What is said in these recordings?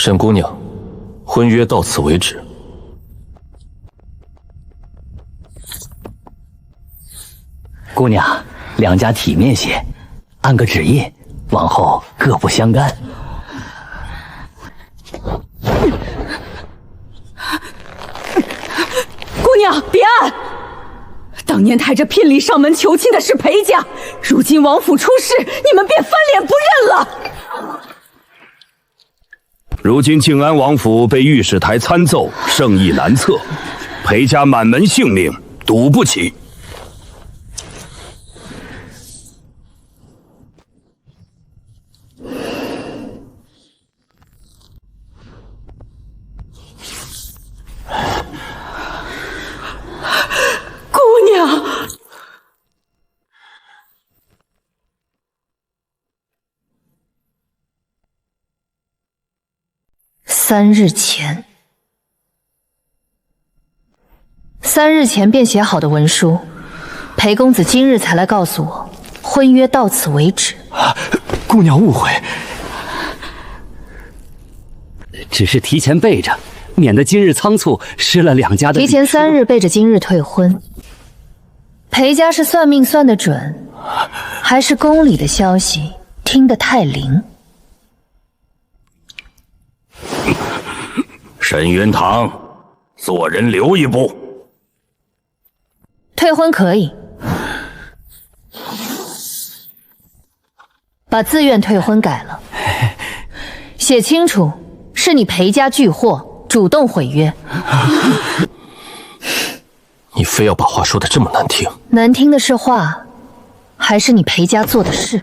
沈姑娘，婚约到此为止。姑娘，两家体面些，按个指印，往后各不相干。姑娘，别按！当年抬着聘礼上门求亲的是裴家，如今王府出事，你们便翻脸不认了。如今静安王府被御史台参奏，圣意难测，裴家满门性命赌不起。姑娘，3日前便写好的文书，裴公子今日才来告诉我，婚约到此为止。姑娘误会，只是提前备着，免得今日仓促失了两家的。提前3日备着今日退婚。裴家是算命算得准，还是宫里的消息听得太灵？沈云堂，做人留一步。退婚可以，把自愿退婚改了，写清楚是你裴家拒货，主动毁约。你非要把话说得这么难听？难听的是话，还是你裴家做的事？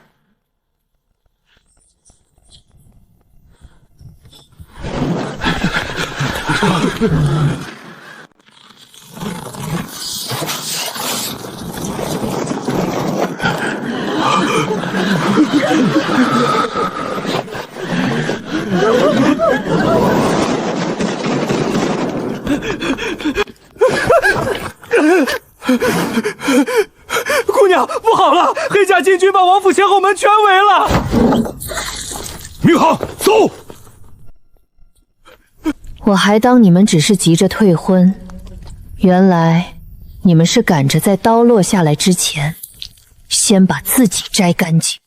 姑娘，不好了！黑甲禁军把王府前后门全围了。明航，走！我还当你们只是急着退婚，原来你们是赶着在刀落下来之前，先把自己摘干净。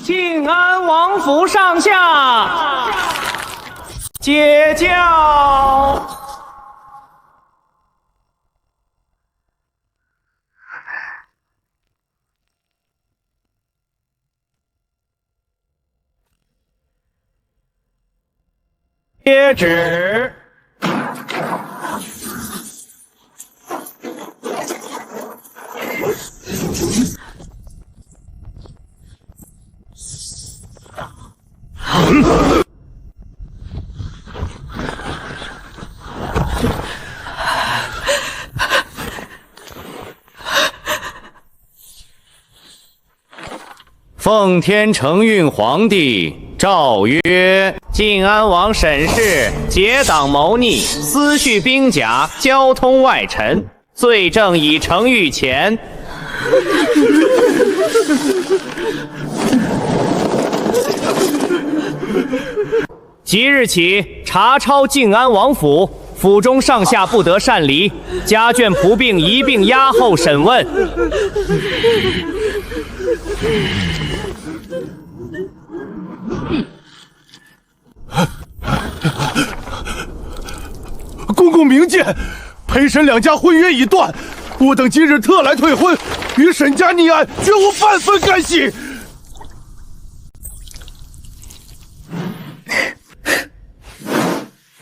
静安王府上下，解教。接旨。奉天承运皇帝诏曰：晋安王沈氏结党谋逆，私蓄兵甲，交通外臣，罪证已呈御前。即日起，查抄晋安王府，府中上下不得擅离，家眷仆兵一并押后审问。公公明鉴，裴沈两家婚约已断，我等今日特来退婚，与沈家逆案绝无半分干系。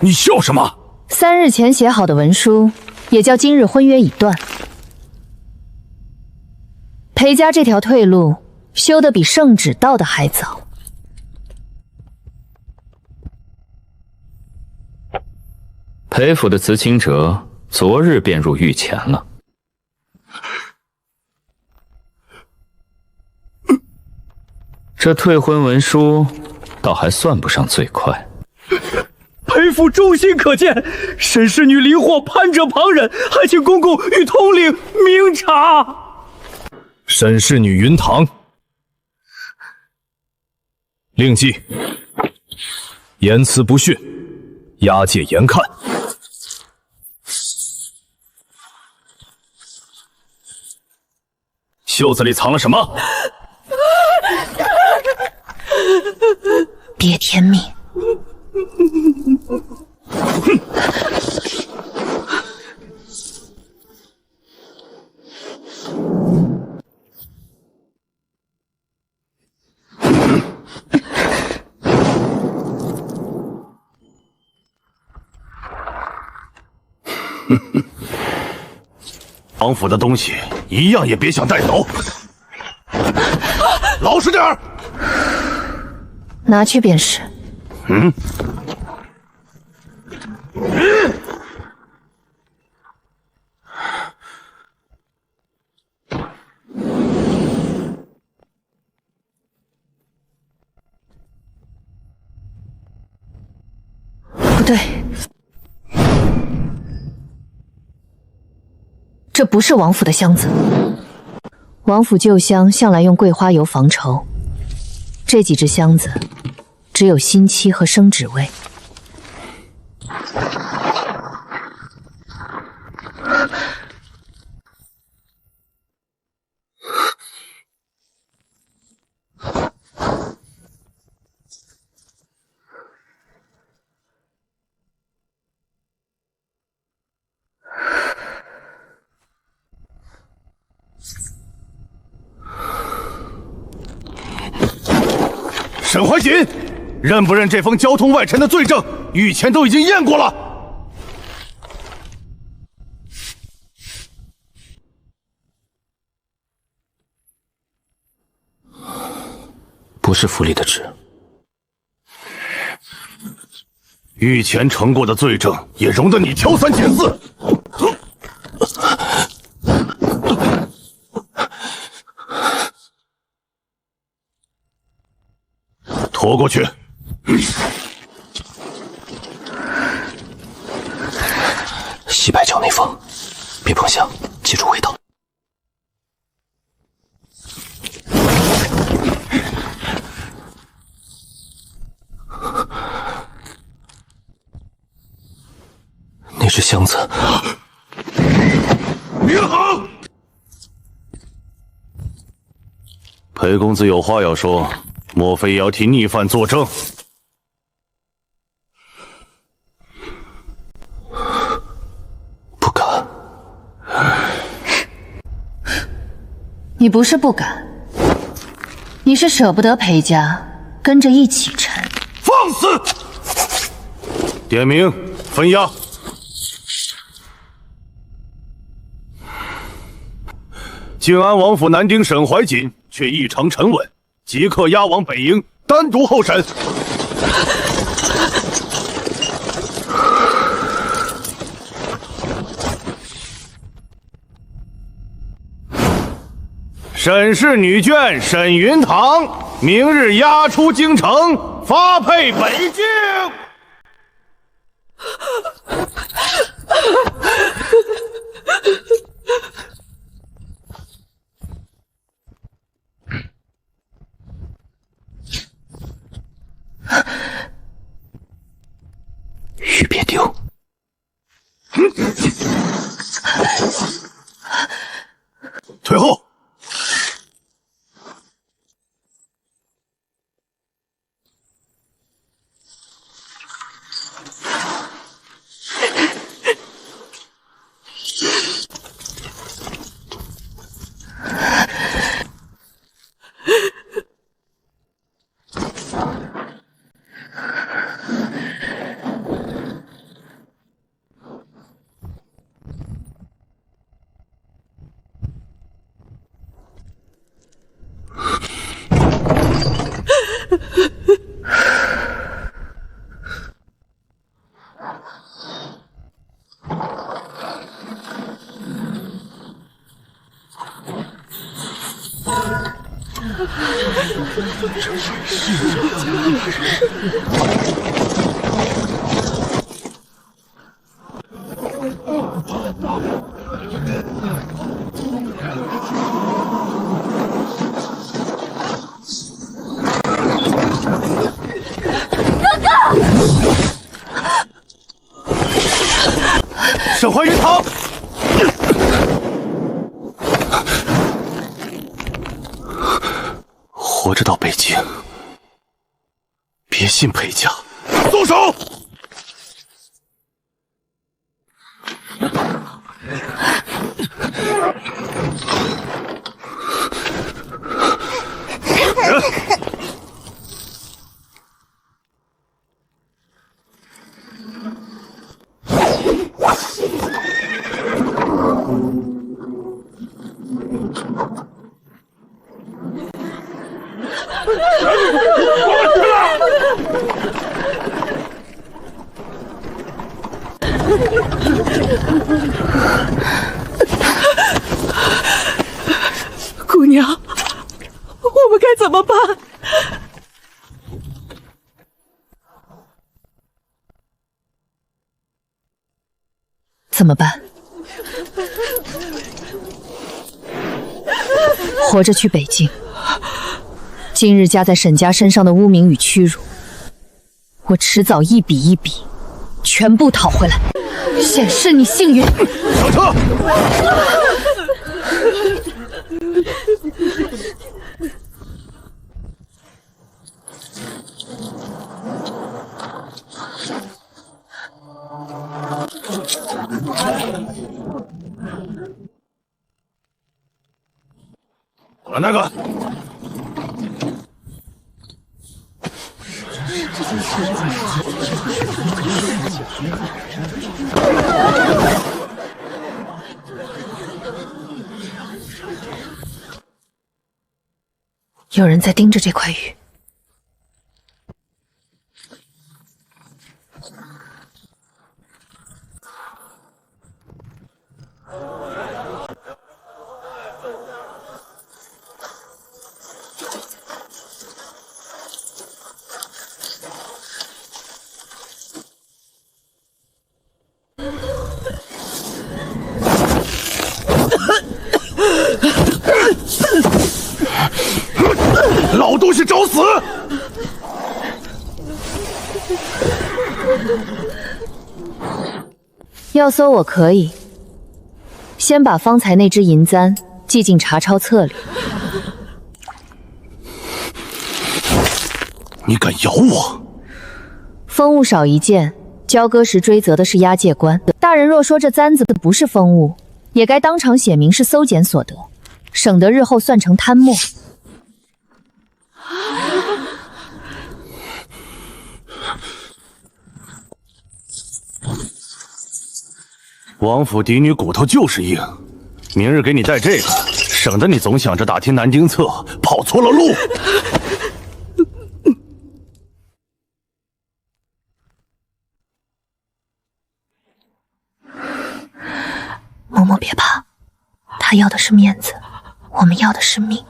你笑什么？3日前写好的文书，也叫今日婚约已断。裴家这条退路修得比圣旨到的还早。裴府的辞亲者昨日便入御前了。这退婚文书倒还算不上最快。裴父忠心可见，沈氏女离祸，攀折旁人，还请公公与统领明察。沈氏女云堂，令记，言辞不逊，押解严看。袖子里藏了什么？别天命！王府的东西一样也别想带走，老实点儿。拿去便是。不对，这不是王府的箱子。王府旧香向来用桂花油防稠，这几只箱子只有腥漆和生纸味。沈怀瑾，认不认这封交通外臣的罪证？御前都已经验过了。不是府里的纸。御前呈过的罪证也容得你挑三拣四？拖过去。西白角那封，别碰香，记住味道。那只箱子，明好。裴公子有话要说。莫非也要替逆犯作证？不敢。你不是不敢，你是舍不得裴家跟着一起沉。放肆！点名分押。靖安王府男丁沈怀瑾却异常沉稳。即刻押往北营，单独候审。沈氏女眷沈云堂，明日押出京城，发配北境。玉别丢。退后。沈怀云堂。活着到北京，别信裴家。松手！姑娘，我们该怎么办？怎么办？活着去北京。今日加在沈家身上的污名与屈辱，我迟早一笔一笔全部讨回来，显示你幸运。上车！那个。有人在盯着这块玉。老东西找死！要搜我可以，先把方才那只银簪记进查抄册里。你敢咬我？风物少一件，交割时追责的是押解官。大人若说这簪子不是风物，也该当场写明是搜检所得，省得日后算成贪墨。王府嫡女骨头就是硬，明日给你带这个，省得你总想着打听南京策，跑错了路。嬷嬷别怕，他要的是面子，我们要的是命。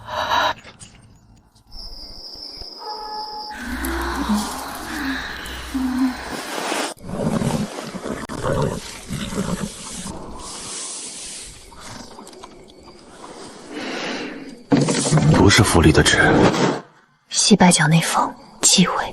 不是府里的旨。西拜角那封忌讳。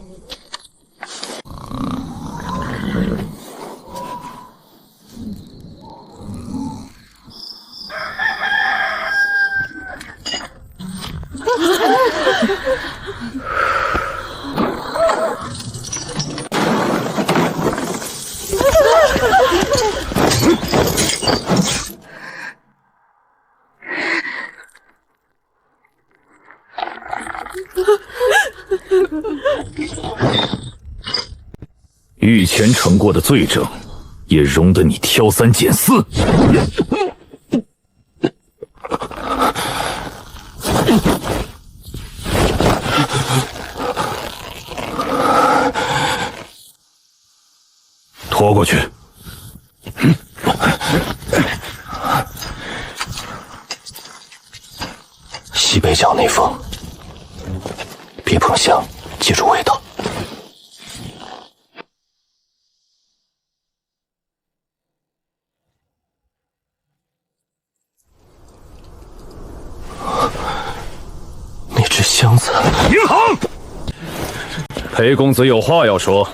御前成过的罪证，也容得你挑三拣四？拖过去。西北角那封，别碰香，记住味道。那只箱子，银行。裴公子有话要说，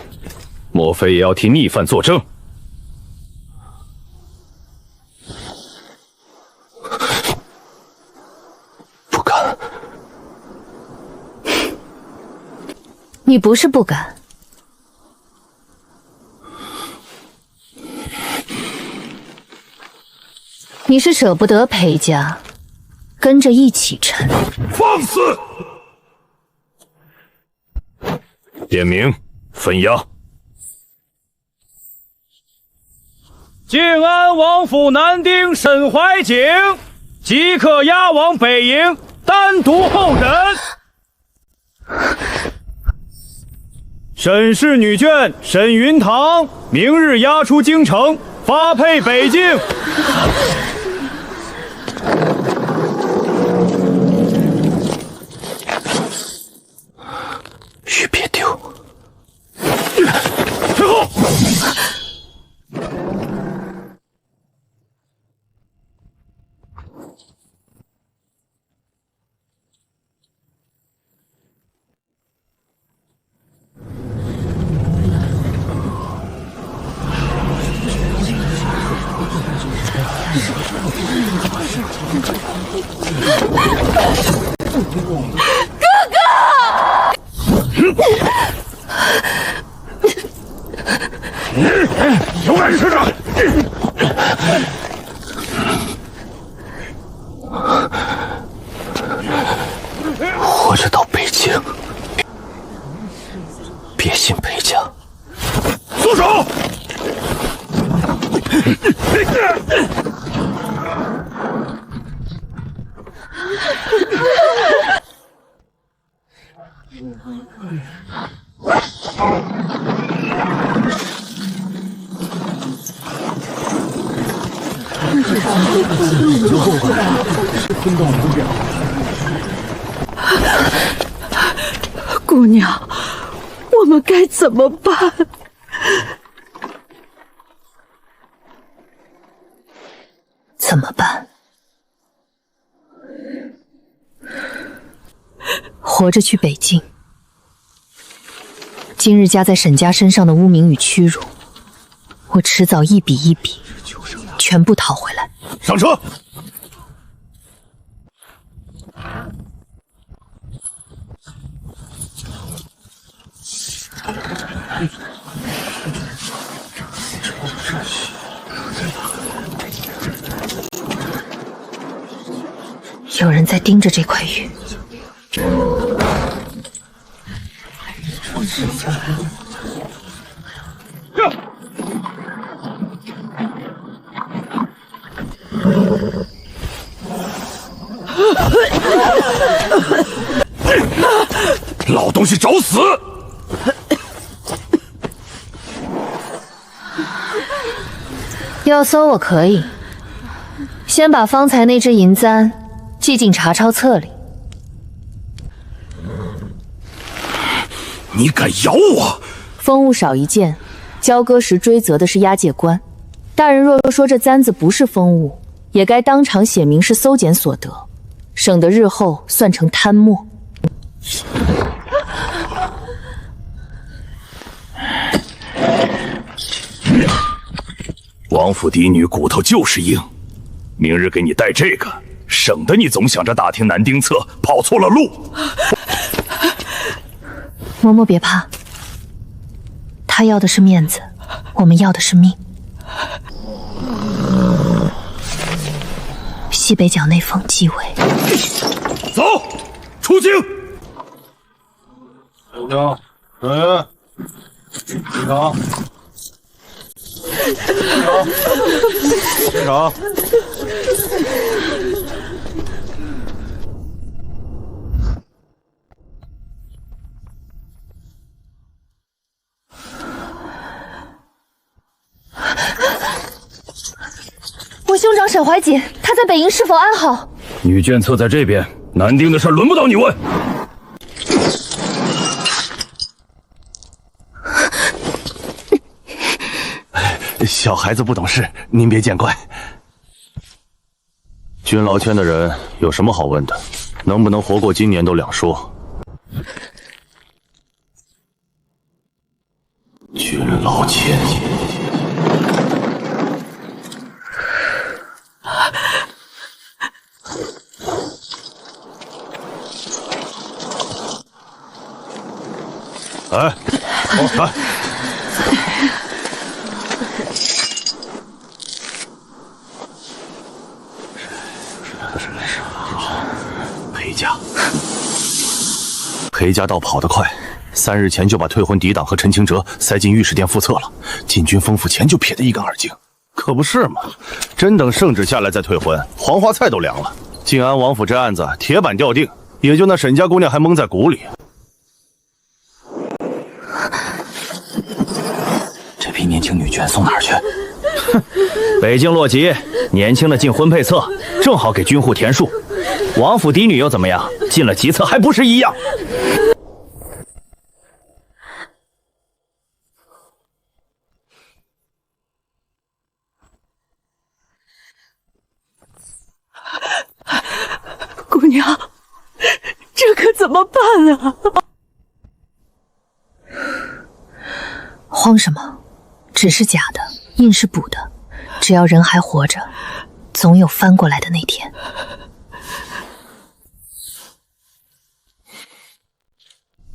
莫非也要替逆犯作证？你不是不敢，你是舍不得裴家跟着一起沉。放肆！点名分押。靖安王府男丁沈怀景即刻押往北营，单独候审。沈氏女眷沈云堂明日押出京城，发配北境。玉别丢。退后！有本事的！活着到北京，别信裴家。松手！姑娘，我们该怎么办？怎么办？活着去北京。今日加在沈家身上的污名与屈辱，我迟早一笔一笔全部讨回来。上车！有人在盯着这块玉。老东西找死！要搜我可以，先把方才那只银簪记进查抄册里。你敢咬我？风物少一件，交割时追责的是押解官。大人若说这簪子不是风物，也该当场写明是搜检所得，省得日后算成贪墨。王府嫡女骨头就是硬，明日给你带这个，省得你总想着打听男丁册，跑错了路。嬷嬷别怕，他要的是面子，我们要的是命。西北角内封继位。走，出京。首长，人员，进场。进场。我兄长沈怀瑾，他在北营是否安好？女眷册在这边，男丁的事轮不到你问。小孩子不懂事，您别见怪。君劳谦的人有什么好问的？能不能活过今年都两说。君劳谦，哎，来。裴家倒跑得快，3日前就把退婚抵挡和陈清哲塞进御史殿复测了，进军丰府前就撇得一干二净。可不是嘛，真等圣旨下来再退婚，黄花菜都凉了。晋安王府这案子铁板吊定，也就那沈家姑娘还蒙在鼓里。这批年轻女眷送哪儿去？哼，北境落籍，年轻的进婚配册，正好给军户填数。王府嫡女又怎么样？进了籍册还不是一样？姑娘，这可怎么办啊？慌什么？纸是假的，印是补的，只要人还活着，总有翻过来的那天。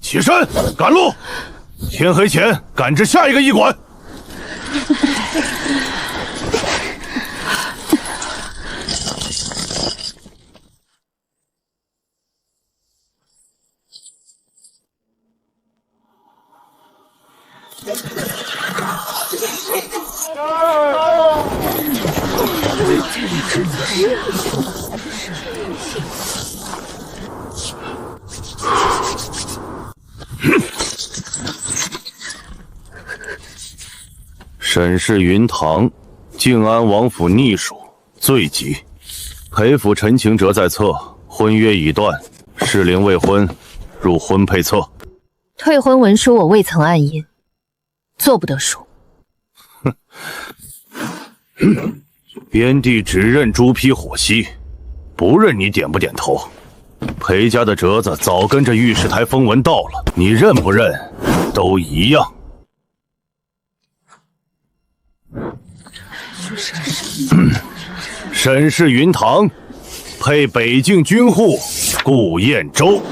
起身，赶路！天黑前赶至下一个驿馆。沈氏云堂，靖安王府逆属，罪极。裴府陈清哲在册，婚约已断，适龄未婚，入婚配册。退婚文书我未曾按印，做不得数。边地只认朱批火息，不认你点不点头。裴家的折子早跟着御史台封文到了，你认不认都一样。沈氏云堂配北境军户顾彦周。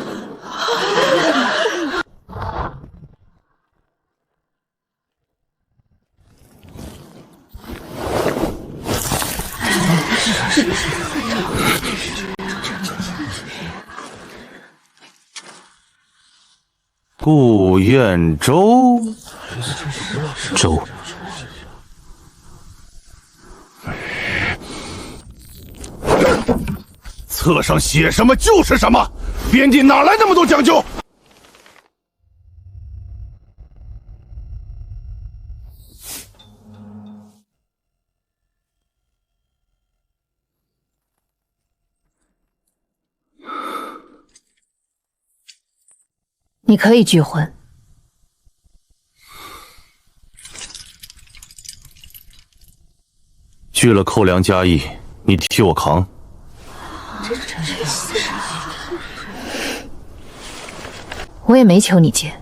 顾彦周，周。册上写什么就是什么，边地哪来那么多讲究？你可以拒婚。拒了扣粮加役，你替我扛。我也没求你借。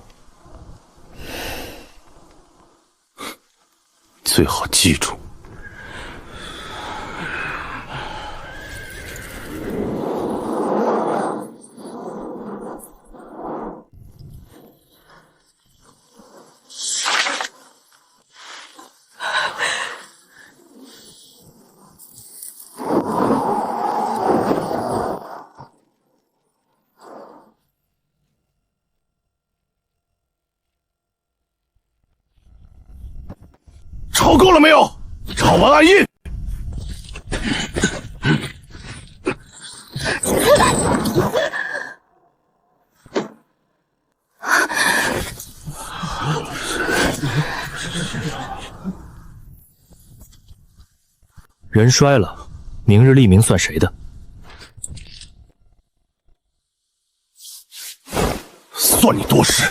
最好记住，抄够了没有？抄完按印。人摔了，明日立名算谁的？算你多事。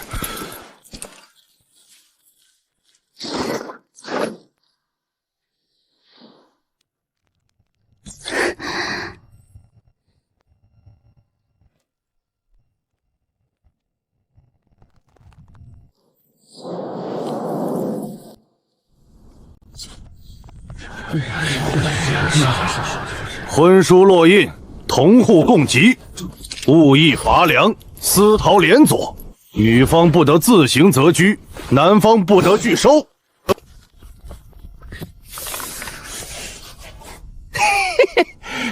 婚书落印，同户共给，物议拔粮，私逃连佐，女方不得自行择居，男方不得拒收。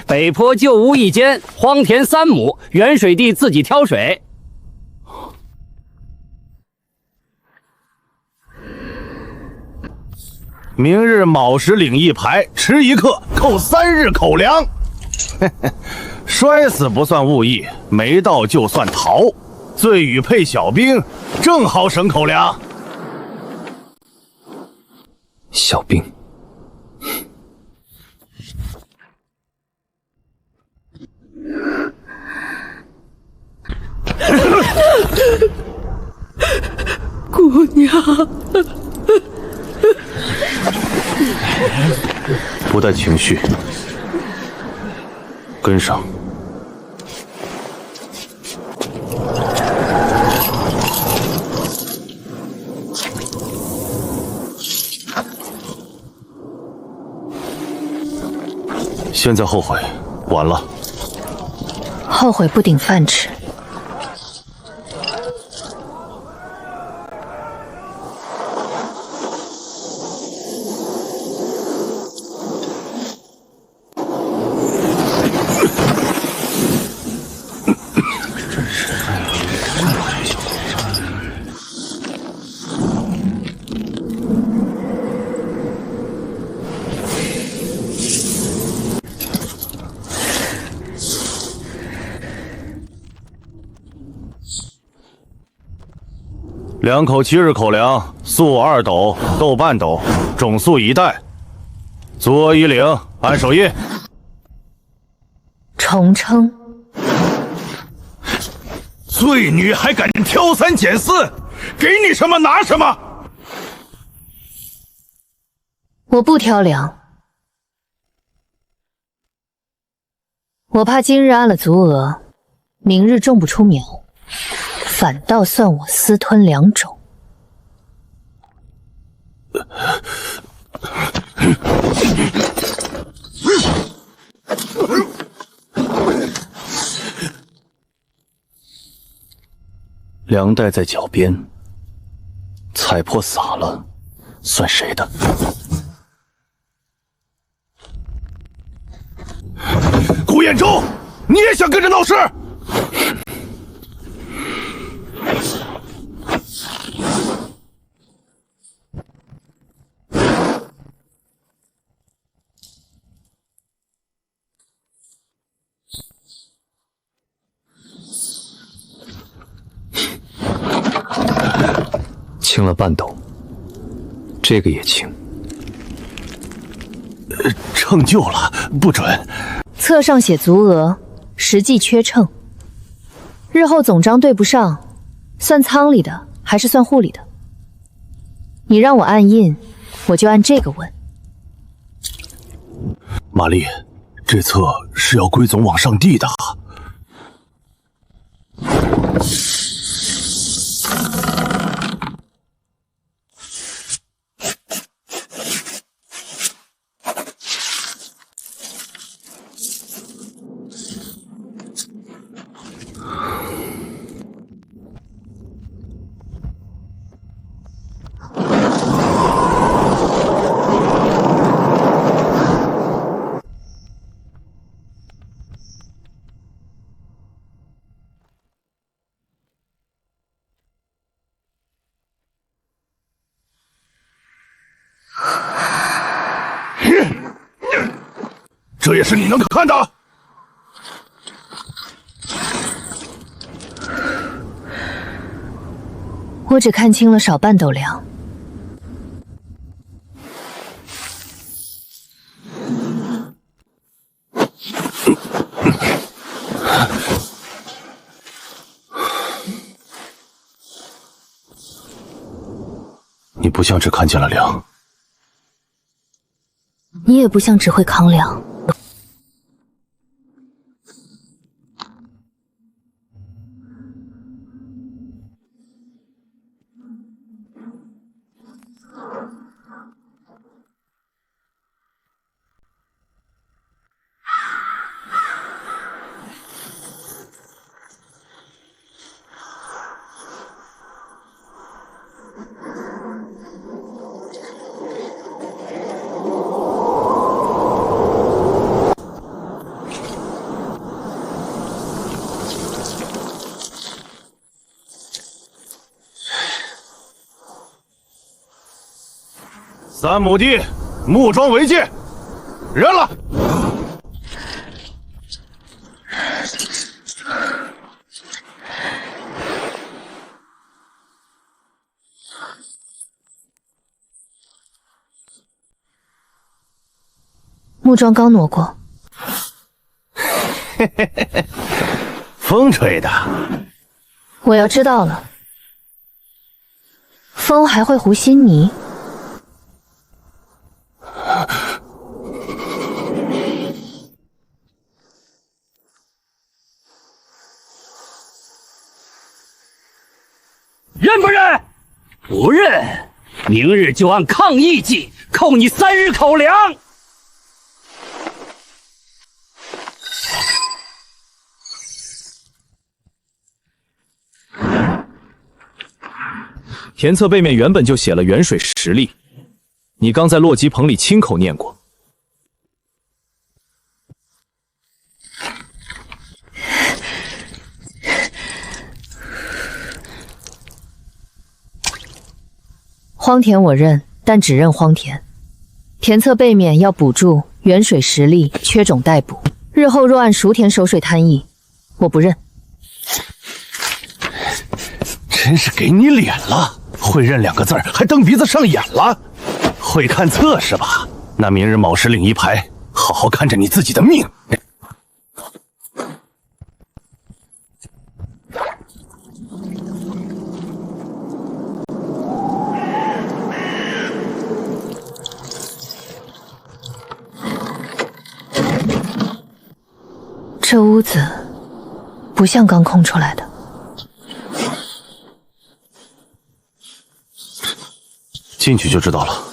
北坡旧屋一间，荒田3亩，原水地自己挑水。明日卯时领一牌，迟1刻扣3日口粮。摔死不算误意，没到就算逃。罪与配小兵，正好省口粮。小兵。姑娘，不带情绪，跟上。现在后悔，晚了。后悔不顶饭吃。2口7日口粮，粟2斗，豆半斗，种粟1袋。足额已领，按手印。重称。罪女还敢挑3拣4，给你什么拿什么。我不挑粮，我怕今日按了足额，明日种不出苗，反倒算我私吞2种。粮袋在脚边，踩破洒了，算谁的？顾彦周，你也想跟着闹事？轻了半斗，这个也轻。秤旧了，不准。册上写足额，实际缺秤。日后总账对不上，算仓里的还是算户里的？你让我按印，我就按这个问。玛丽，这册是要归总往上递的。这也是你能看的？我只看清了少半斗粮。你不像只看见了粮，你也不像只会扛粮。3亩地，木桩为界，认了。木桩刚挪过，风吹的。我要知道了，风还会糊稀泥。认不认？不认，明日就按抗议计扣你3日口粮。田册背面原本就写了远水实力，你刚在洛基棚里亲口念过。荒田我认，但只认荒田。田册背面要补注远水实力缺种待补，日后若按熟田守水摊议，我不认。真是给你脸了！会认2个字还蹬鼻子上眼了，会看册是吧？那明日卯时领一牌，好好看着你自己的命。这屋子不像刚空出来的。进去就知道了。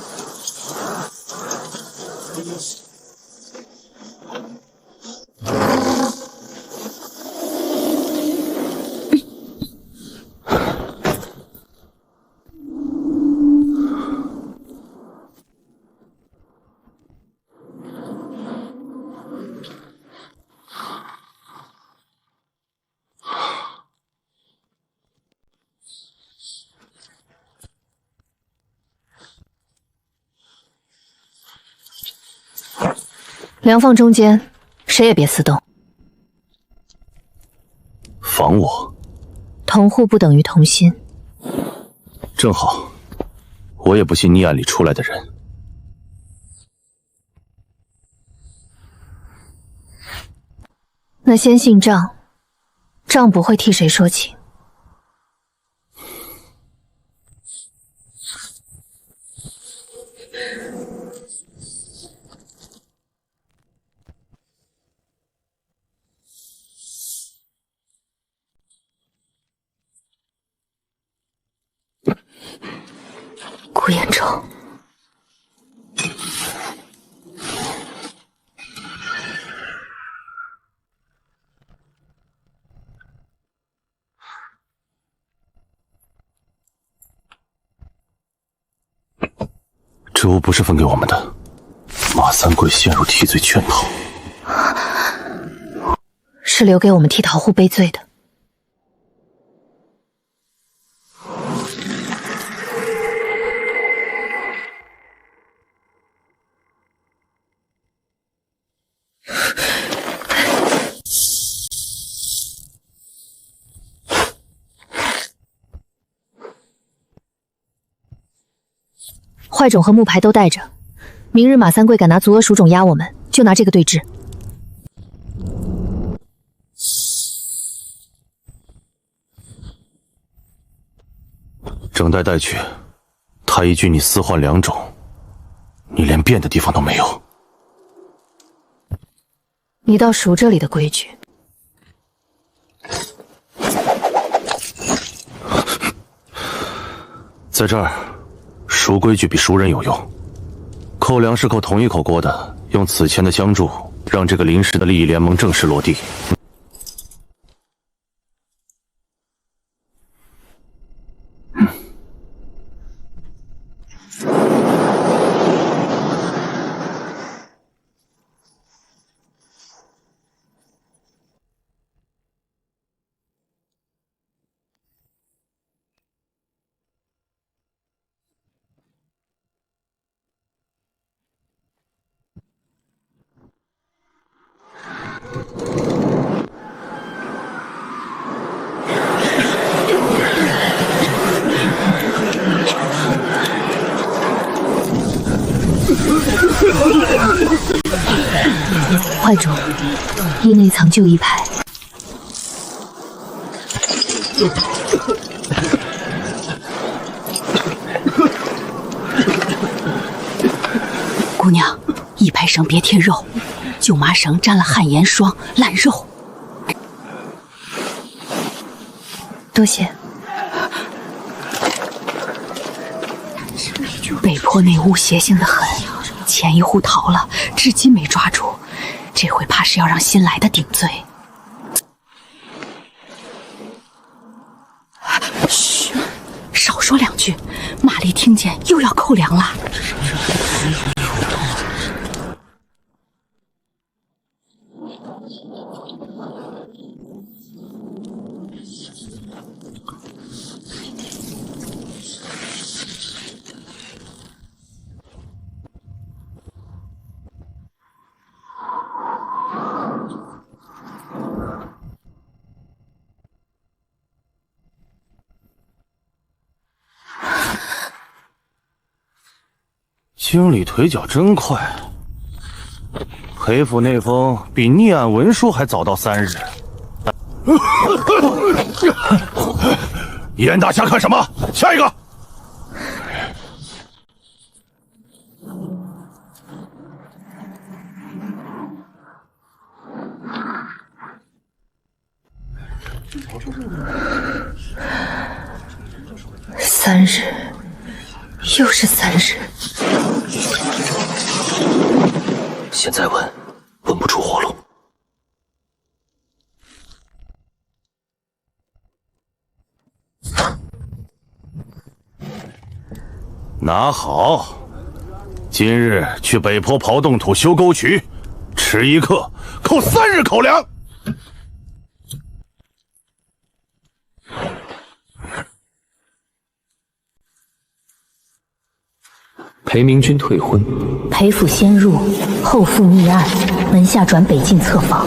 梁放中间，谁也别私动。防我？同户不等于同心。正好，我也不信逆案里出来的人。那先信账，账不会替谁说情。顾延昭，这屋不是分给我们的，马三桂陷入替罪圈套，是留给我们替桃户背罪的。坏种和木牌都带着，明日马三桂敢拿足额鼠种压我们，就拿这个对峙。整袋带去，他一句你私换2种，你连变的地方都没有。你倒熟这里的规矩。在这儿，熟规矩比熟人有用。扣粮是扣同一口锅的，用此前的相助，让这个临时的利益联盟正式落地。坏主，衣内藏旧衣牌。姑娘，一排绳别贴肉，旧麻绳沾了汗盐霜，烂肉。多谢。北坡那屋邪性的很，前一户逃了，至今没抓住，这回怕是要让新来的顶罪。嘘，少说两句，玛丽听见又要扣粮了。经理腿脚真快，裴府那封比逆案文书还早到3日。严大侠看什么？下一个。3日，又是3日。现在问不出活路。拿好，今日去北坡刨洞土修沟渠，吃1克，扣3日口粮。裴明君退婚，裴府先入，后赴逆案，门下转北境侧房。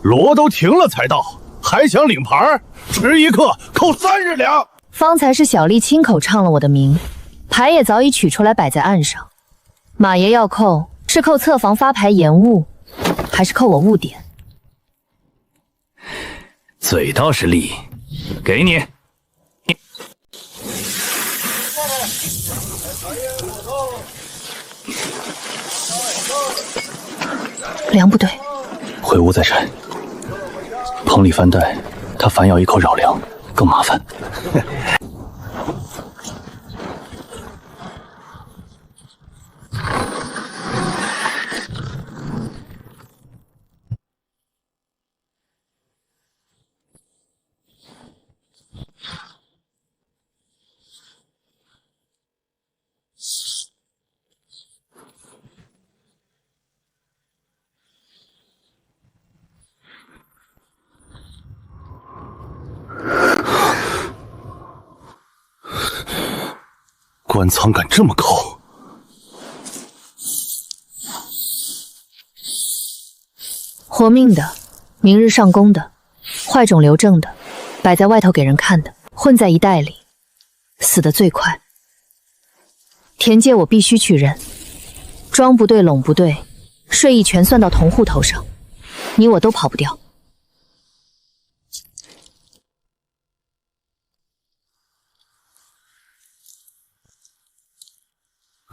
锣都停了才到，还想领牌？吃1克，扣3日粮。方才是小丽亲口唱了我的名，牌也早已取出来摆在案上。马爷要扣，是扣侧房发牌延误，还是扣我误点？嘴倒是利，给你。粮不对，回屋再拆。棚里翻袋，他反咬一口扰粮，更麻烦。官仓敢这么抠？活命的，明日上工的，坏种留正的，摆在外头给人看的，混在一袋里，死得最快。田界我必须去认，庄不对，垄不对，税役全算到同户头上，你我都跑不掉。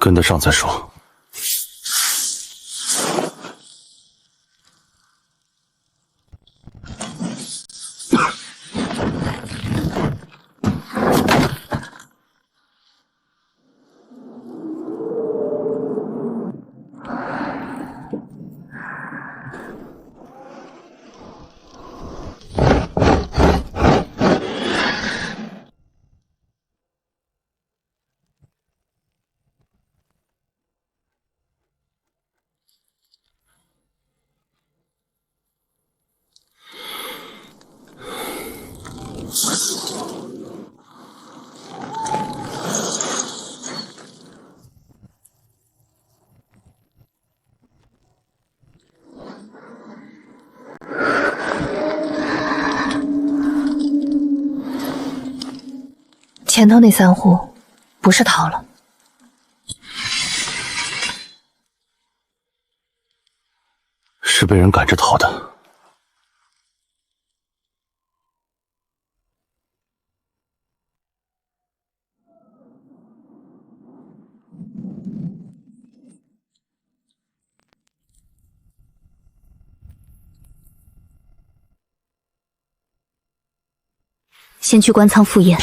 跟得上再说。前头那3户不是逃了，是被人赶着逃的。先去官仓赴宴。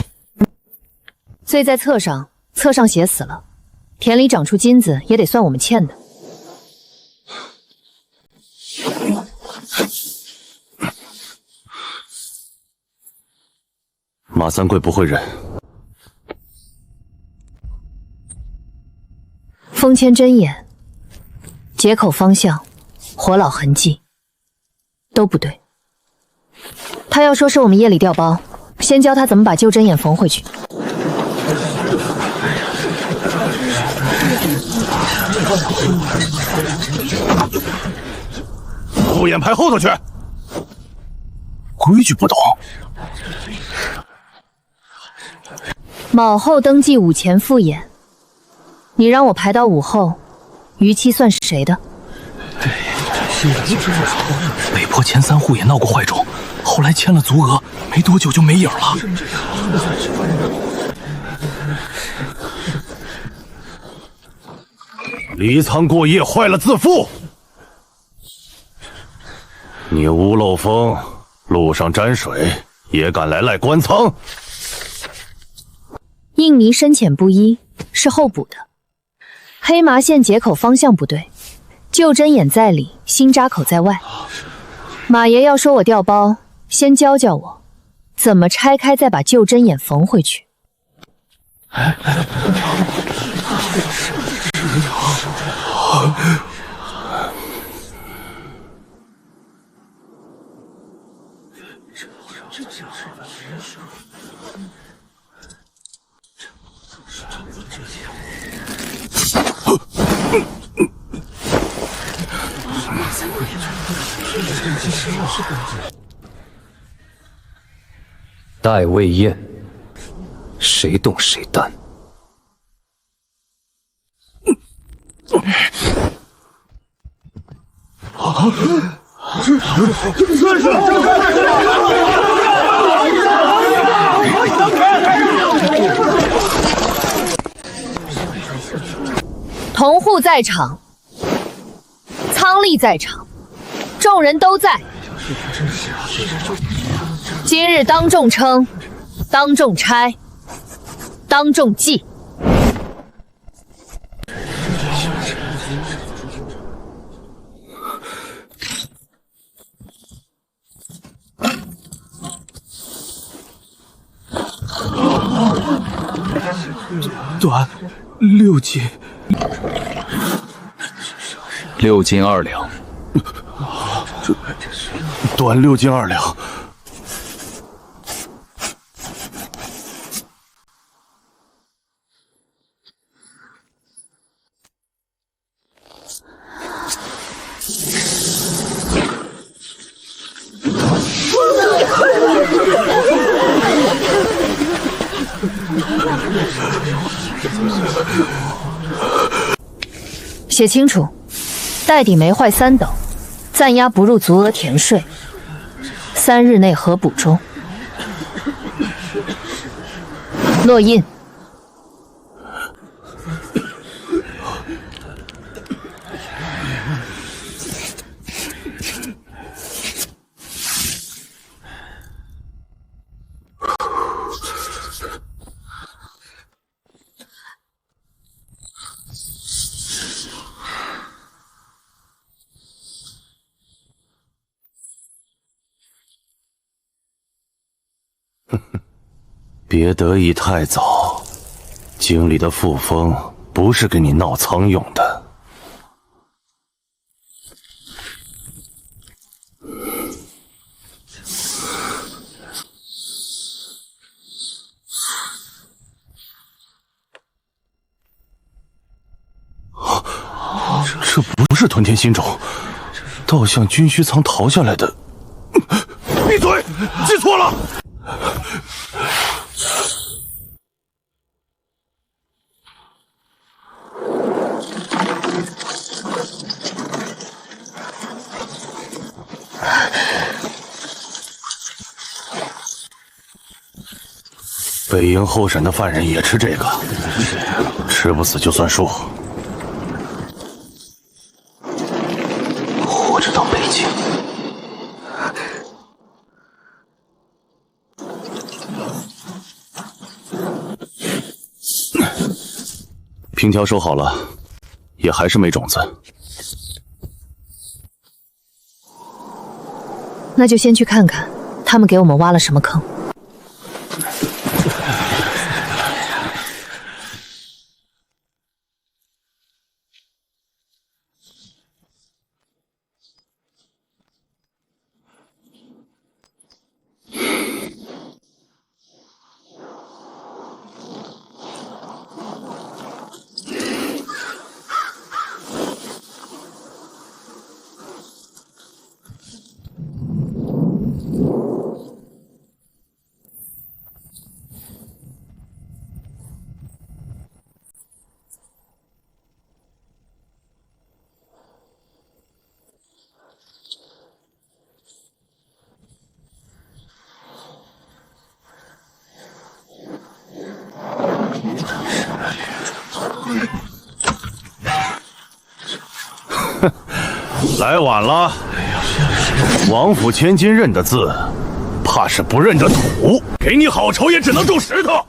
罪在册上，册上写死了，田里长出金子也得算我们欠的。马三贵不会忍。封签针眼，解口方向，活老痕迹，都不对。他要说是我们夜里调包，先教他怎么把旧针眼缝回去。复眼排后头去。规矩不懂。卯后登记午前复眼，你让我排到午后，逾期算是谁的？北坡前3户也闹过坏种，后来签了足额，没多久就没影了。离仓过夜坏了自负。你屋漏风，路上沾水，也敢来赖官仓？印泥深浅不一，是后补的。黑麻线解口方向不对，旧针眼在里，新扎口在外。马爷要说我调包，先教教我怎么拆开，再把旧针眼缝回去。待未验，谁动谁担。同户在场，仓吏在场，众人都在。今日当众称，当众拆，当众祭。短6斤，6斤2两。短6斤2两。写清楚，袋底没坏3斗，暂押不入足额田税，3日内核补中。落印。别得意太早，京里的副封不是给你闹仓用的。这不是屯田新种，倒像军需仓逃下来的。闭嘴，记错了。北营候审的犯人也吃这个，吃不死就算数。活着到北京。平条收好了，也还是没种子。那就先去看看他们给我们挖了什么坑。来晚了，王府千金认的字，怕是不认得土。给你好仇也只能种石头。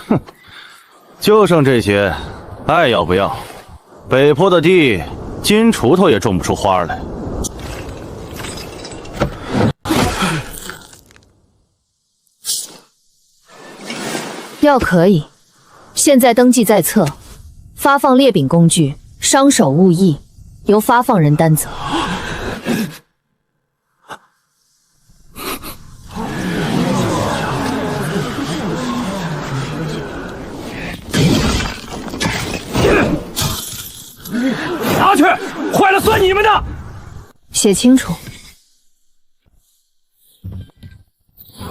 哼，就剩这些，爱要不要？北坡的地，金锄头也种不出花来。药可以，现在登记在册，发放裂柄工具，伤手误意，由发放人担责。拿去，坏了算你们的。写清楚。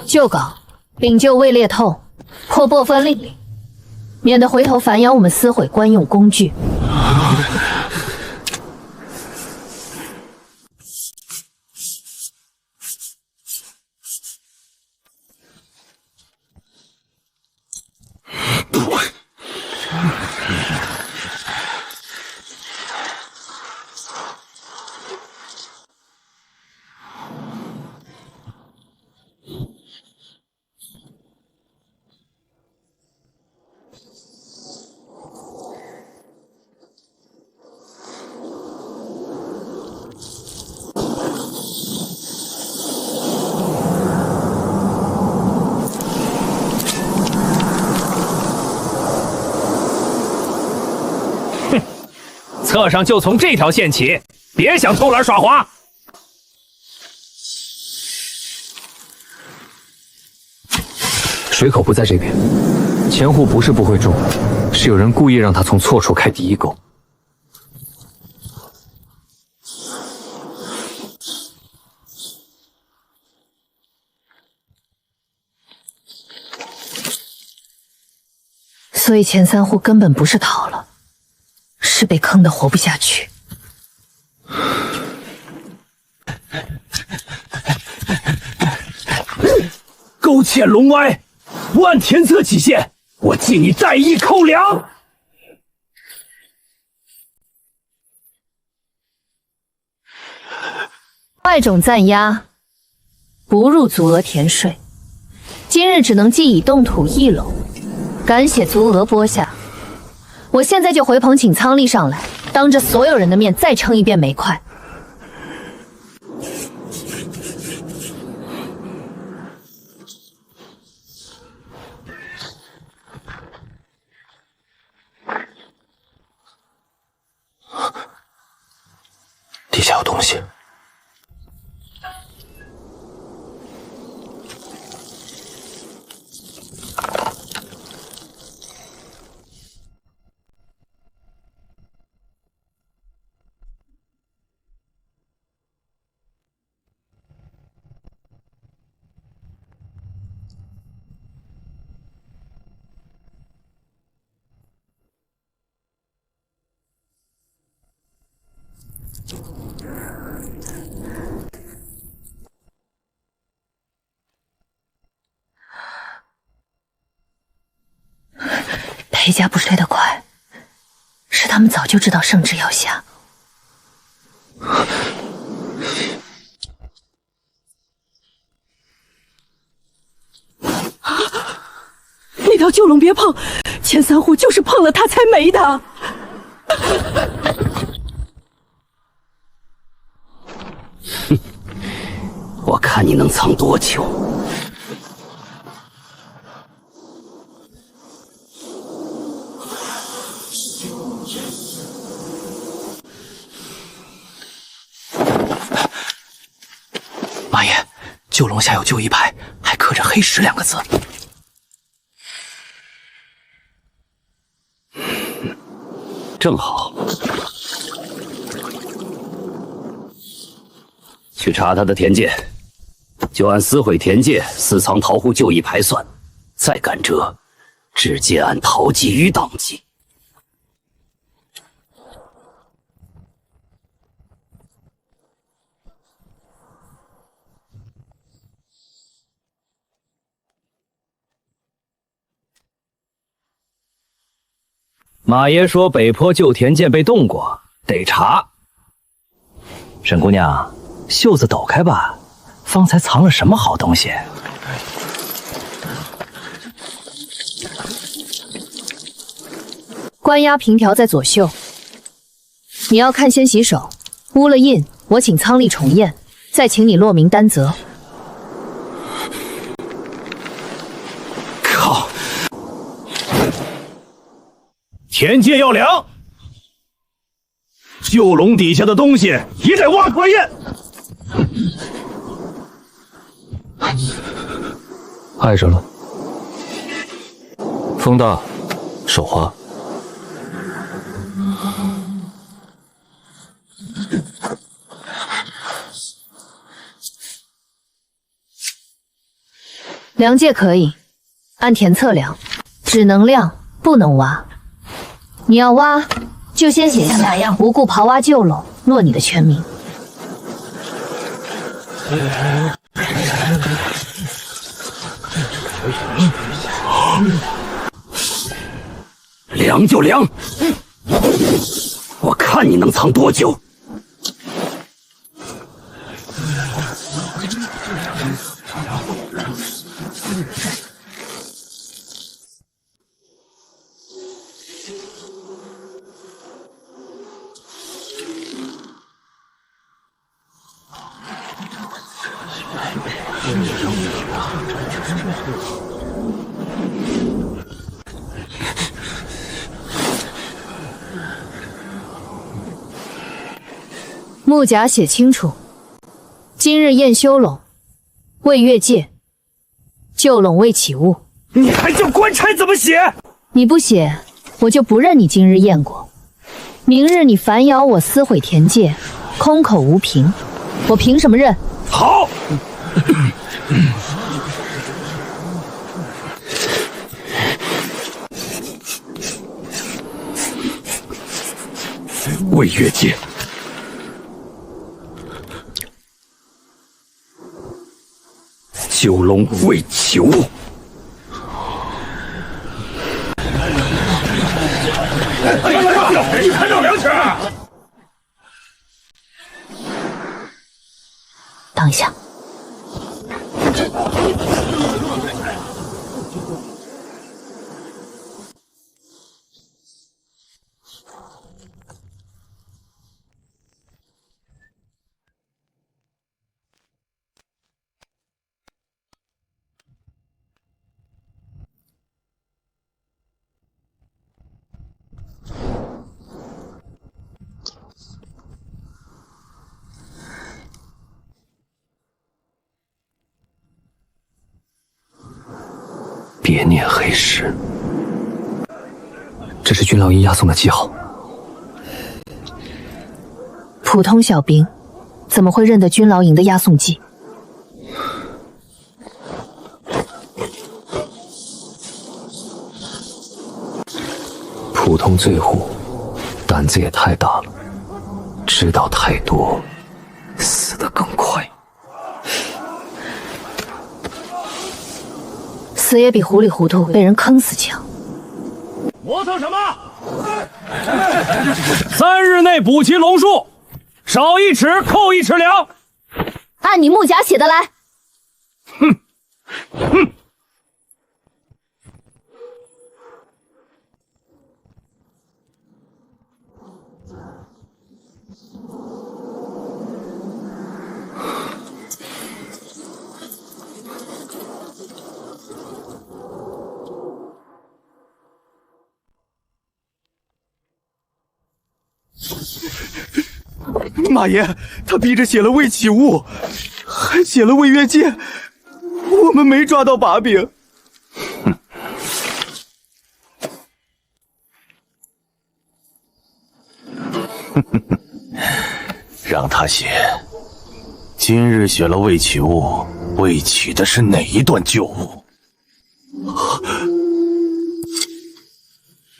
旧稿，领旧未裂透，或拨分令领，免得回头反咬我们撕毁官用工具。册上就从这条线起，别想偷懒耍滑。水口不在这边，前户不是不会种，是有人故意让他从错处开第一沟。所以前三户根本不是逃了，是被坑得活不下去。勾芡龙歪，不按天策起线，我记你带一扣粮。外种暂押，不入足额田税。今日只能计以动土1篓，敢写足额拨下。我现在就回棚请仓吏上来，当着所有人的面再称一遍煤块。地下有东西。裴家不睡得快，是他们早就知道圣旨要下。那条旧龙别碰，前3户就是碰了它才没的。哼，我看你能藏多久。马爷，旧龙下有旧衣牌，还刻着黑石2个字。正好，去查他的田界，就按撕毁田界、私藏桃户旧衣牌算，再甘蔗，直接按桃妓余党计。马爷说北坡旧田界被动过，得查。沈姑娘，袖子抖开吧，方才藏了什么好东西？关押凭条在左袖，你要看先洗手，污了印，我请仓吏重验，再请你落名担责。靠！田界要凉，旧笼底下的东西也得挖出来验。碍着了。风大，手滑。量界可以，按田测量，只能量，不能挖。你要挖，就先写下来，无故刨挖旧垄，落你的全名。量就量，我看你能藏多久。木甲写清楚，今日验修垄，未越界，旧垄未起物。你还叫官差怎么写？你不写，我就不认你今日验过。明日你反咬我撕毁田界，空口无凭，我凭什么认？好。未越界，九龙未起物。你还要粮食？等一下。别念黑石，这是君老爷押送的记号。普通小兵怎么会认得君劳营的押送记？普通罪户胆子也太大了，知道太多，死得更快。死也比糊里糊涂被人坑死强。磨蹭什么？3日内补齐龙数，少1尺扣1尺粮。按你木甲写的来。哼，哼。马爷，他逼着写了未起物，还写了未越界，我们没抓到把柄。让他写。今日写了未起物，未起的是哪一段旧物？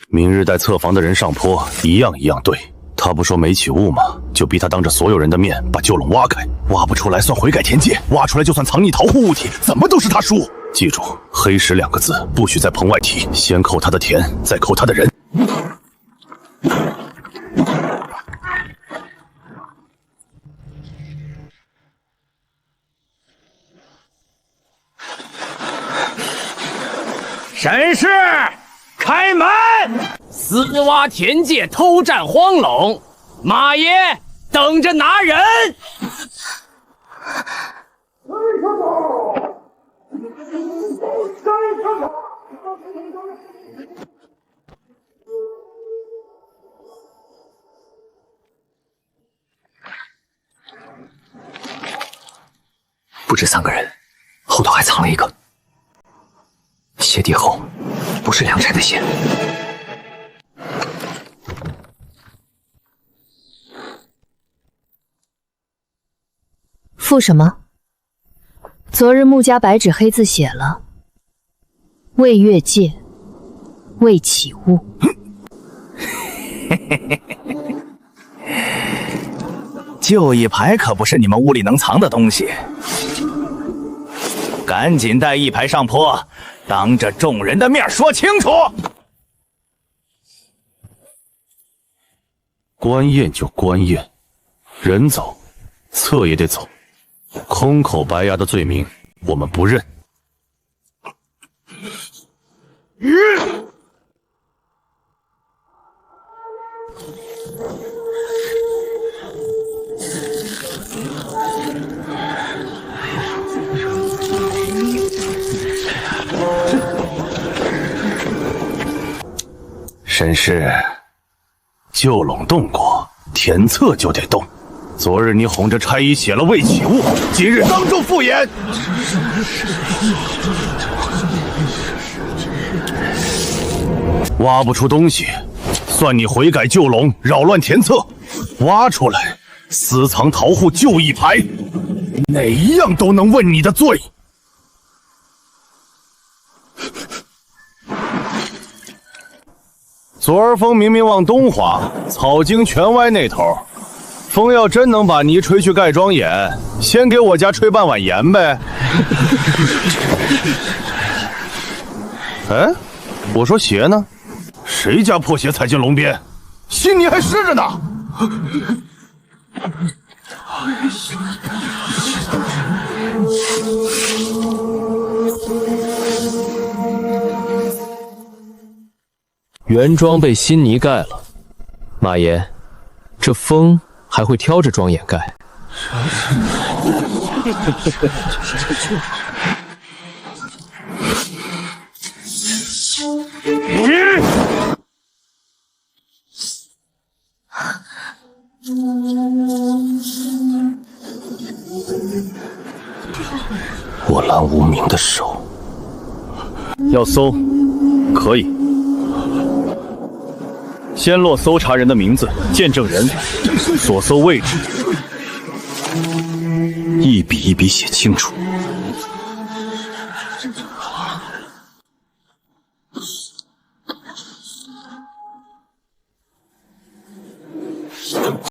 明日带侧房的人上坡，一样对。他不说没起物吗？就逼他当着所有人的面把旧垄挖开，挖不出来算悔改田界，挖出来就算藏匿逃户物体，怎么都是他输。记住，黑石2个字不许在棚外提，先扣他的田，再扣他的人。神士，开门！私挖田界，偷占荒垄，马爷等着拿人。不止3个人，后头还藏了一个。鞋底厚，不是良差的鞋。附什么？昨日穆家白纸黑字写了：未越界，未起物。旧一排可不是你们屋里能藏的东西，赶紧带一排上坡，当着众人的面说清楚。官宴就官宴，人走，册也得走。空口白牙的罪名，我们不认。沈氏，旧垄动过，田册就得动。昨日你哄着差役写了未起物，今日当众复演。挖不出东西，算你悔改旧垄，扰乱田册；挖出来，私藏逃户旧一排，哪一样都能问你的罪。昨儿风明明往东滑，草茎全歪那头。风要真能把泥吹去盖庄眼，先给我家吹半碗盐呗。哎，我说鞋呢？谁家破鞋踩进笼边？新泥还湿着呢。原庄被新泥盖了，马爷，这风还会挑着庄眼盖。我蓝无名的手，要搜，可以。先落搜查人的名字、见证人、所搜位置，一笔一笔写清楚。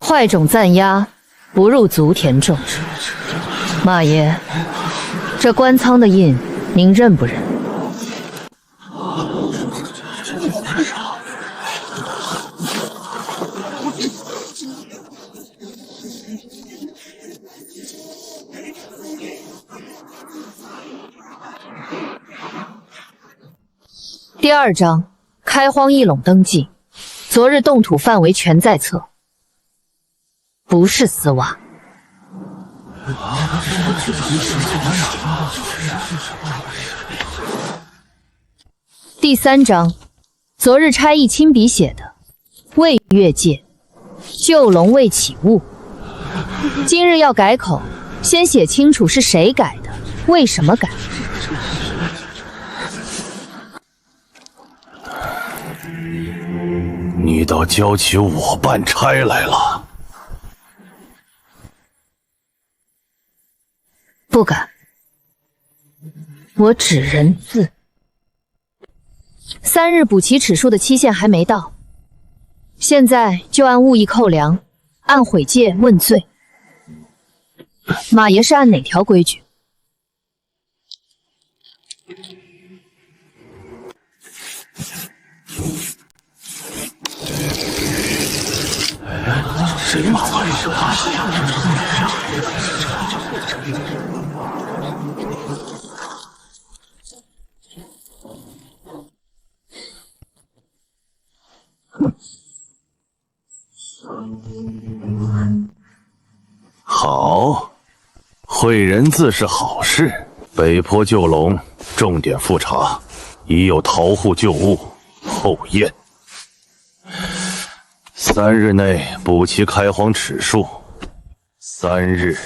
坏种暂押，不入足田种。马爷，这官仓的印，您认不认？第2章开荒易垄登记，昨日动土范围全在册，不是丝袜。第3章昨日差役亲笔写的，未越界，旧龙未起雾。今日要改口，先写清楚是谁改的，为什么改。你倒交起我办差来了。不敢，我只认字。3日补齐齿数的期限还没到，现在就按物意扣粮，按毁戒问罪。马爷是按哪条规矩？谁马上好，会人字是好事。北坡旧龙重点复查，已有逃户旧物，后验。3日内补齐开荒尺数，3日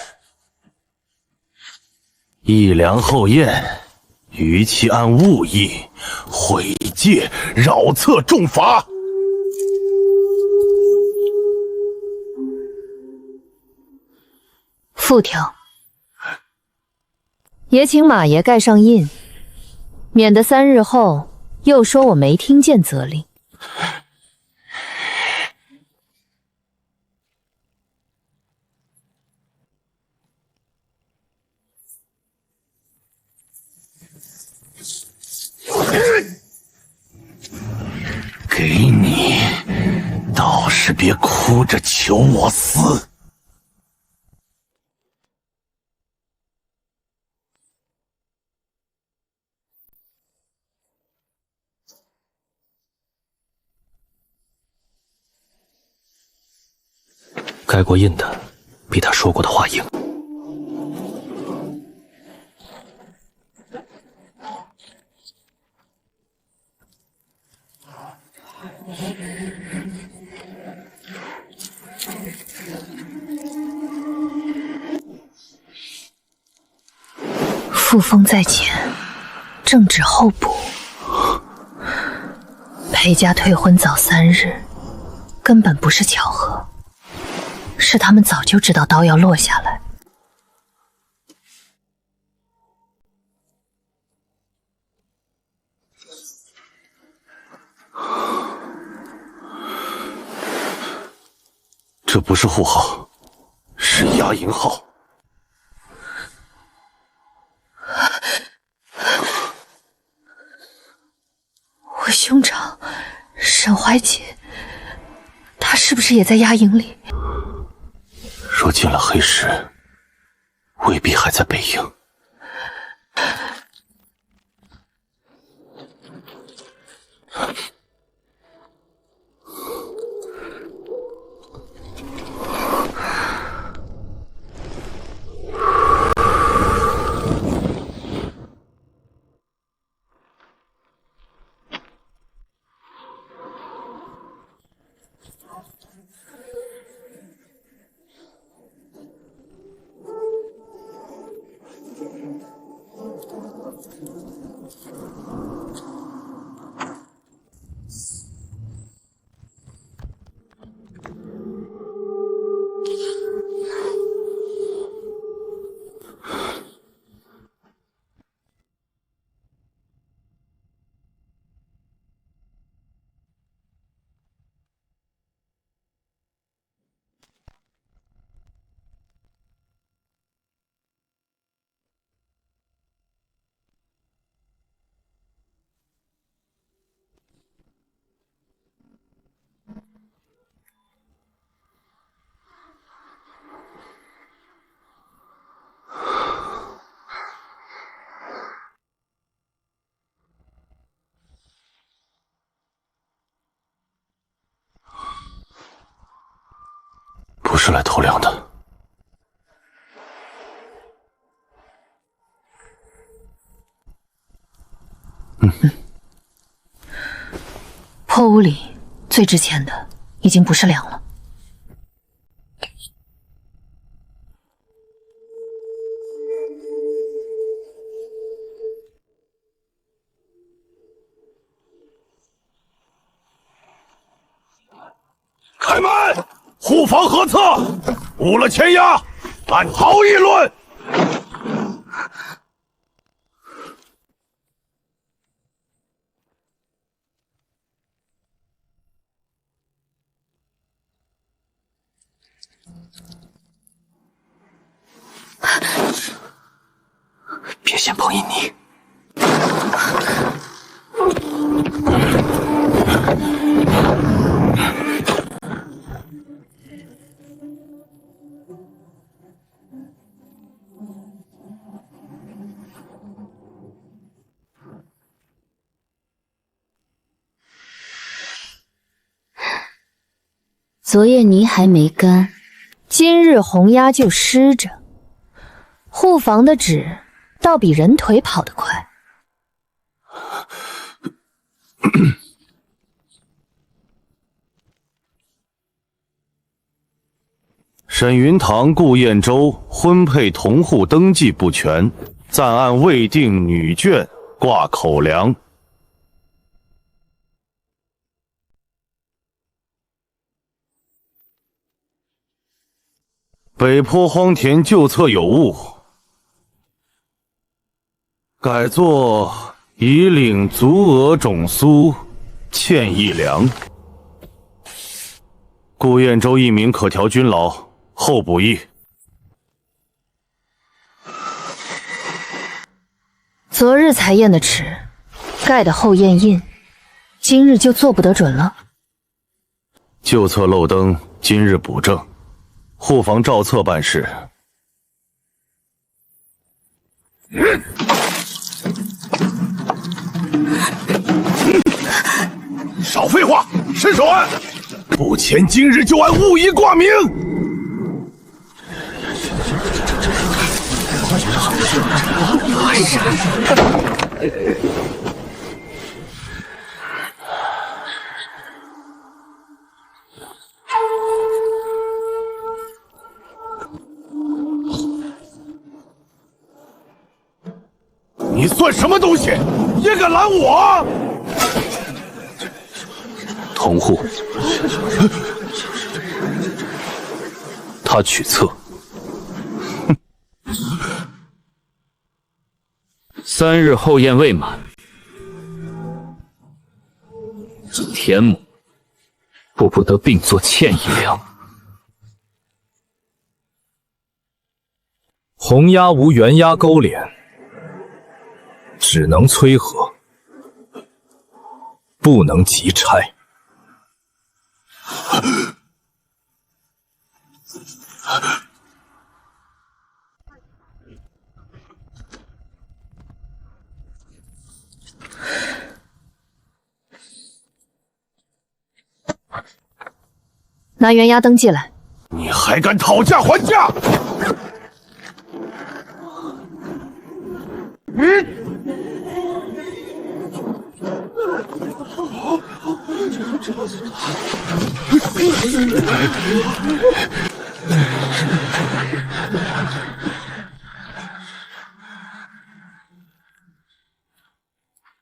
议量后验，逾期按物议，毁戒扰策重罚。附条，也请马爷盖上印，免得3日后又说我没听见责令。给你，倒是别哭着求我死。盖过印的，比他说过的话硬。复封在前，正旨候补。裴家退婚早3日，根本不是巧合，是他们早就知道刀要落下来。这不是户号，是押营号。我兄长沈怀杰，他是不是也在押营里？若进了黑石，未必还在北营。是来偷粮的。破屋里最值钱的已经不是粮了。开门！护房何策？误了前押，按逃议论。别先碰印泥。昨夜泥还没干，今日红鸦就湿着。护房的纸倒比人腿跑得快。沈云堂、顾彦舟婚配同户登记不全，暂按未定女眷挂口粮。北坡荒田旧册有误，改作以领足额种苏，欠一粮。顾彦舟一名可调军劳，后补役。昨日才验的尺，盖的后验印，今日就做不得准了。旧册漏登，今日补正。护房照册办事。少废话，伸手按！不签今日就按物已挂名。你算什么东西，也敢拦我？同户，他取册。3日后验未满，田亩不得并作欠一粮。红鸦无原鸦勾连，只能催和，不能急拆。拿原押登记来。你还敢讨价还价？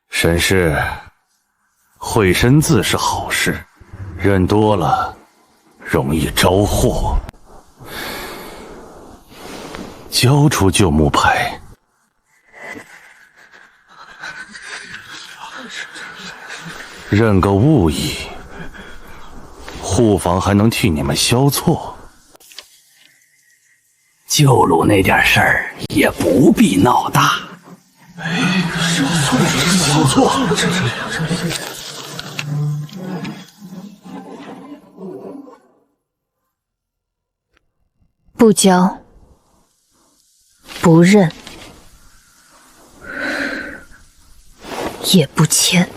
沈氏，会身字是好事，认多了容易招祸。交出旧木牌。认个误意，护房还能替你们消错。旧路那点事儿也不必闹大。消错。不交，不认，也不签。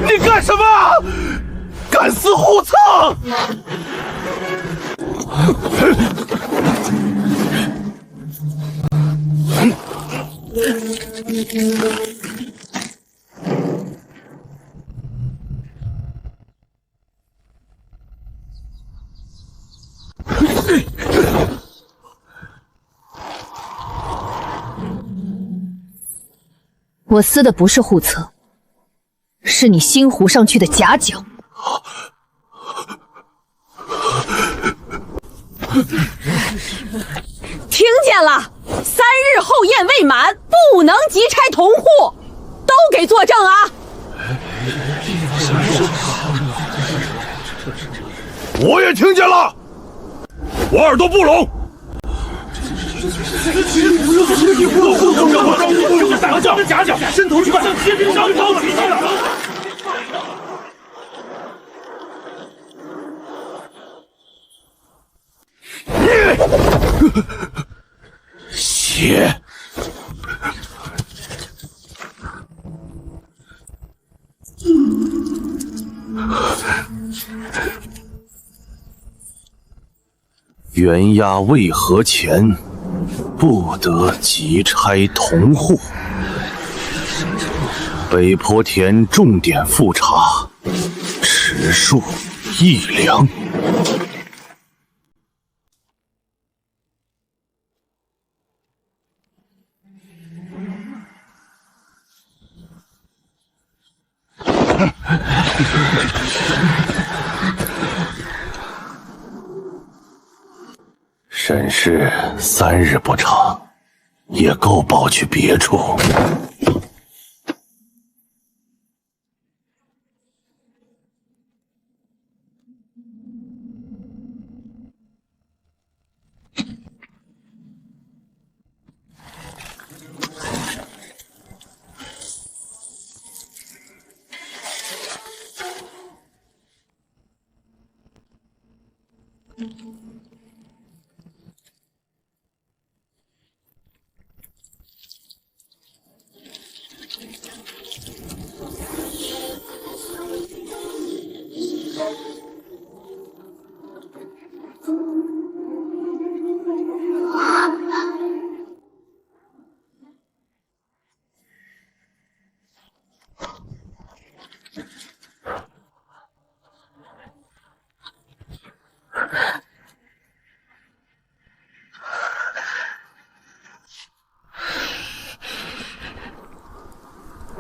你干什么？敢死虎策！我撕的不是护册，是你新糊上去的假脚。听见了，3日后宴未满，不能急差同户，都给作证啊！我也听见了，我耳朵不聋。打假脚，伸头去向邪兵上刀取去了。血！袁押渭河前，不得急差同户。北坡田重点复查，尺数1两。审视3日不长，也够保去别处。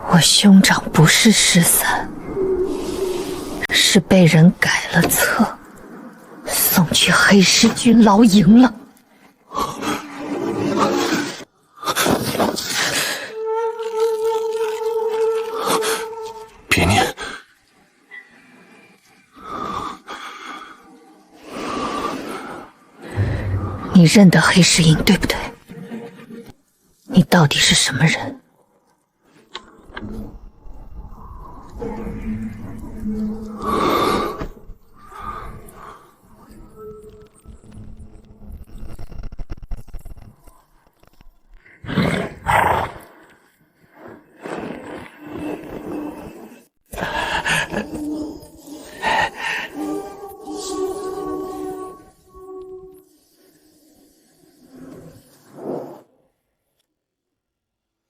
我兄长不是失散，是被人改了册，送去黑石军牢营了。别念，你认得黑石营对不对？你到底是什么人？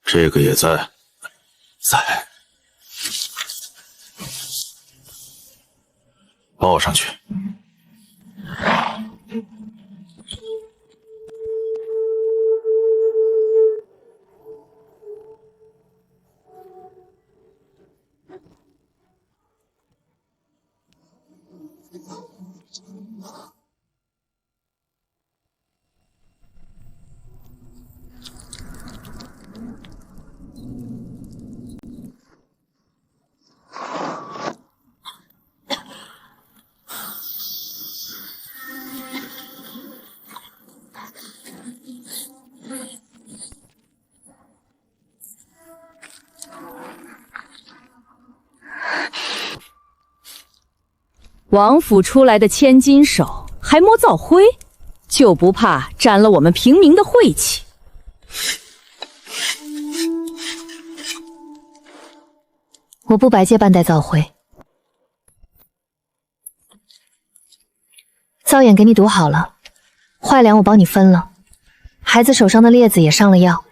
这个也在，在，抱上去。王府出来的千金手还摸灶灰，就不怕沾了我们平民的晦气？我不白借半袋灶灰。灶眼给你堵好了，坏粮我帮你分了，孩子手上的裂子也上了药。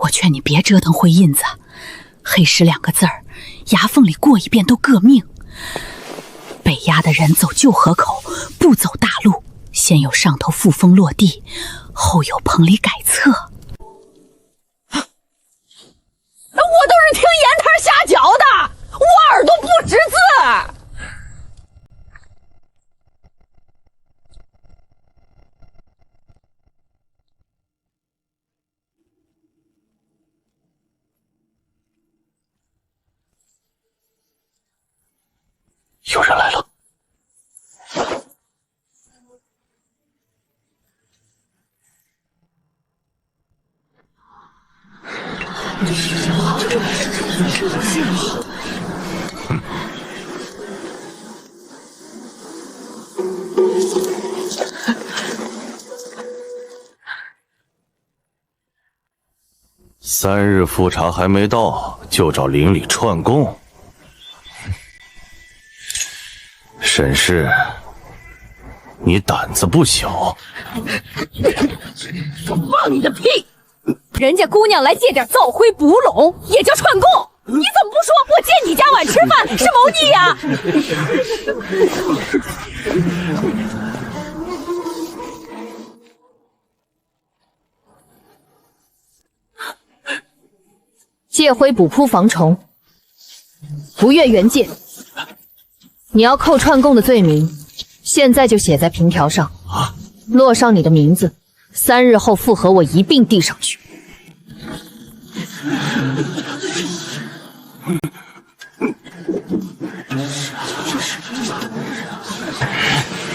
我劝你别折腾灰印子，黑石2个字儿，牙缝里过一遍都革命。被压的人走旧河口，不走大路，先有上头复封落地，后有棚里改册。我都是听言谈瞎搅的，我耳朵不识字。有人来了。3日复查还没到，就找邻里串供。沈氏，你胆子不小。放你的屁！人家姑娘来借点灶灰补拢，也叫串供？你怎么不说我借你家碗吃饭是谋逆呀？借灰补铺防虫，不越原界。你要扣串供的罪名，现在就写在凭条上，落上你的名字，3日后复和我一并递上去。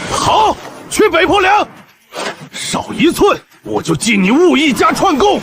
好，去北坡梁，少1寸，我就记你误意加串供。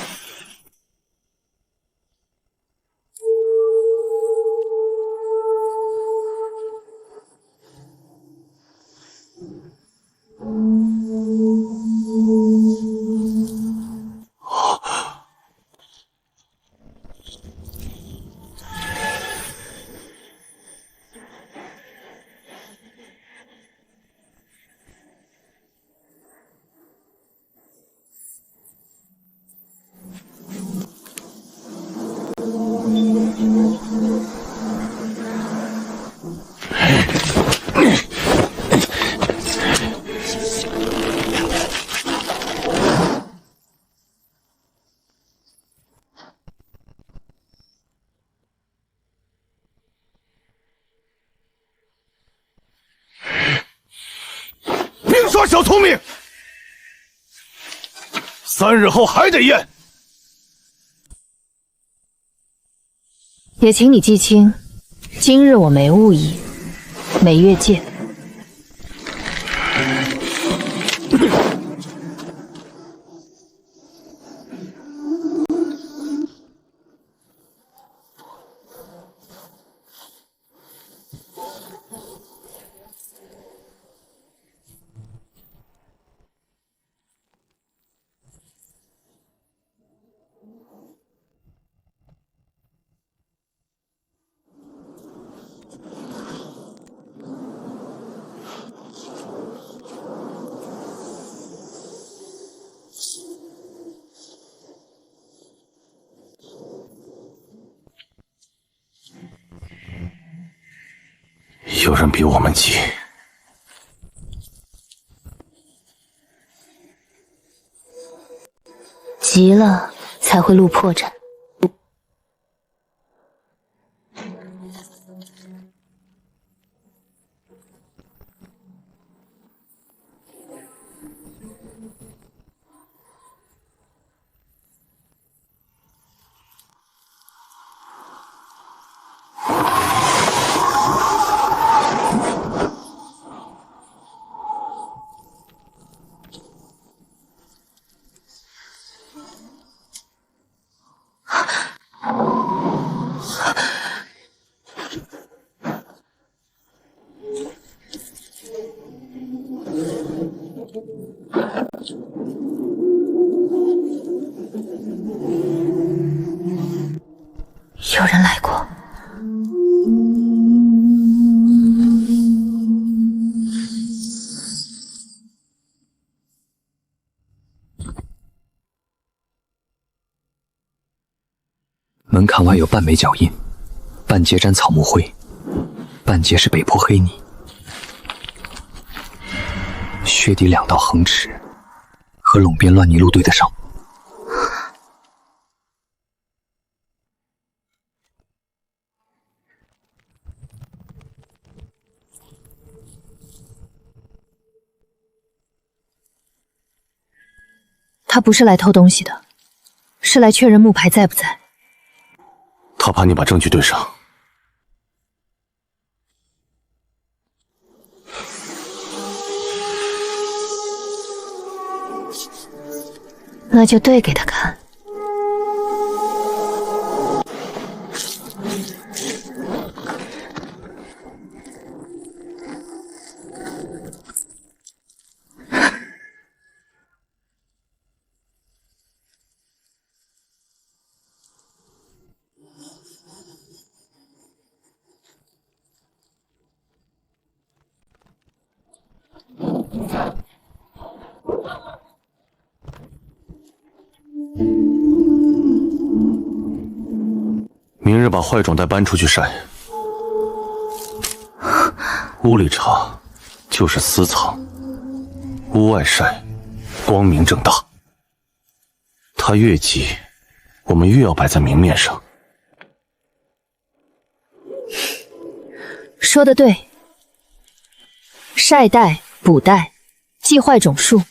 别耍小聪明，3日后还得验。也请你记清，今日我没误意，没越界。有人比我们急。急了才会露破绽。有人来过。门槛外有半枚脚印，半截沾草木灰，半截是北坡黑泥，靴底2道横齿，和垄边乱泥路对得上。他不是来偷东西的，是来确认木牌在不在。他怕你把证据对上。那就对给他看。明日把坏种带搬出去晒，屋里查就是私藏，屋外晒光明正大。他越急，我们越要摆在明面上。说得对，晒带、补带、记坏种数，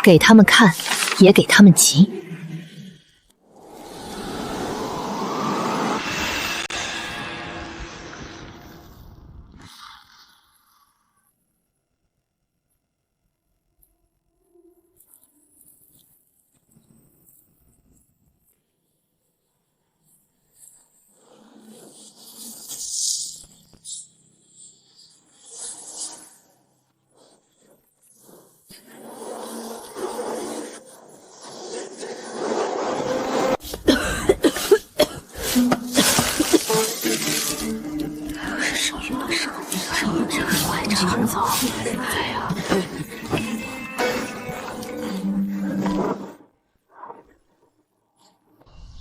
给他们看，也给他们急。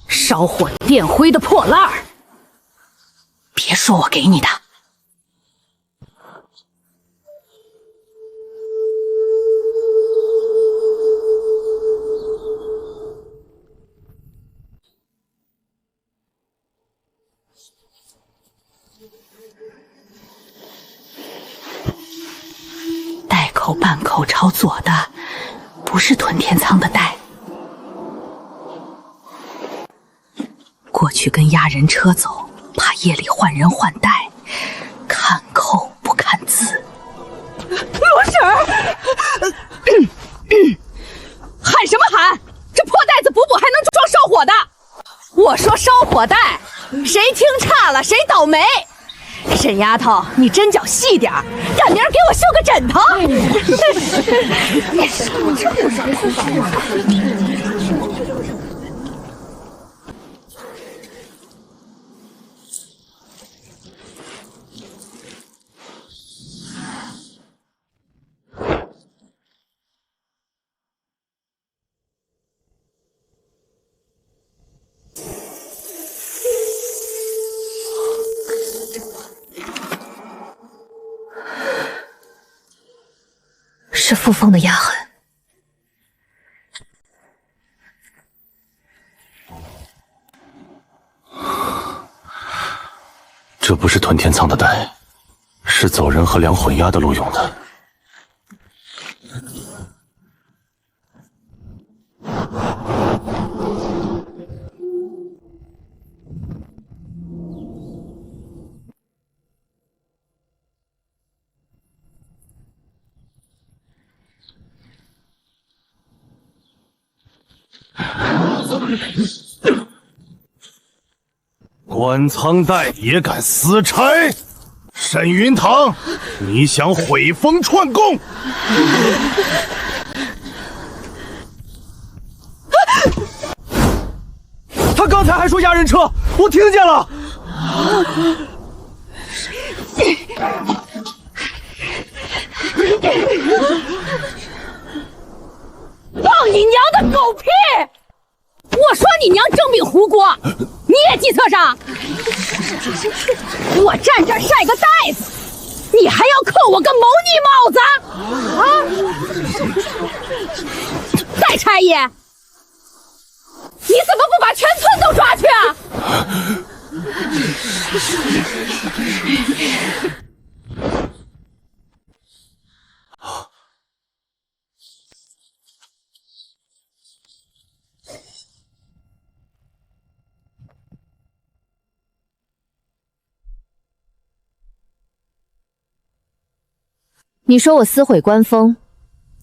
烧火电灰的破烂儿，别说我给你的。袋口半口朝左的，不是屯天仓的袋。过去跟押人车走，怕夜里换人换袋，看扣不看字。罗婶儿，喊什么喊？这破袋子补还能装烧火的？我说烧火袋，谁听差了谁倒霉。沈丫头，你针脚细点儿，赶明儿给我绣个枕头。你说这有啥破法吗？是傅凤的压痕。这不是屯天仓的袋，是走人和粮混押的路用的。官仓袋也敢私拆？沈云堂，你想毁风串供？才还说押人车，我听见了。放你娘的狗屁！我说你娘正柄糊锅，你也计策上？我站这儿晒个袋子，你还要扣我个谋逆帽子？再差一，你怎么不把全村都抓去啊？你说我撕毁官封，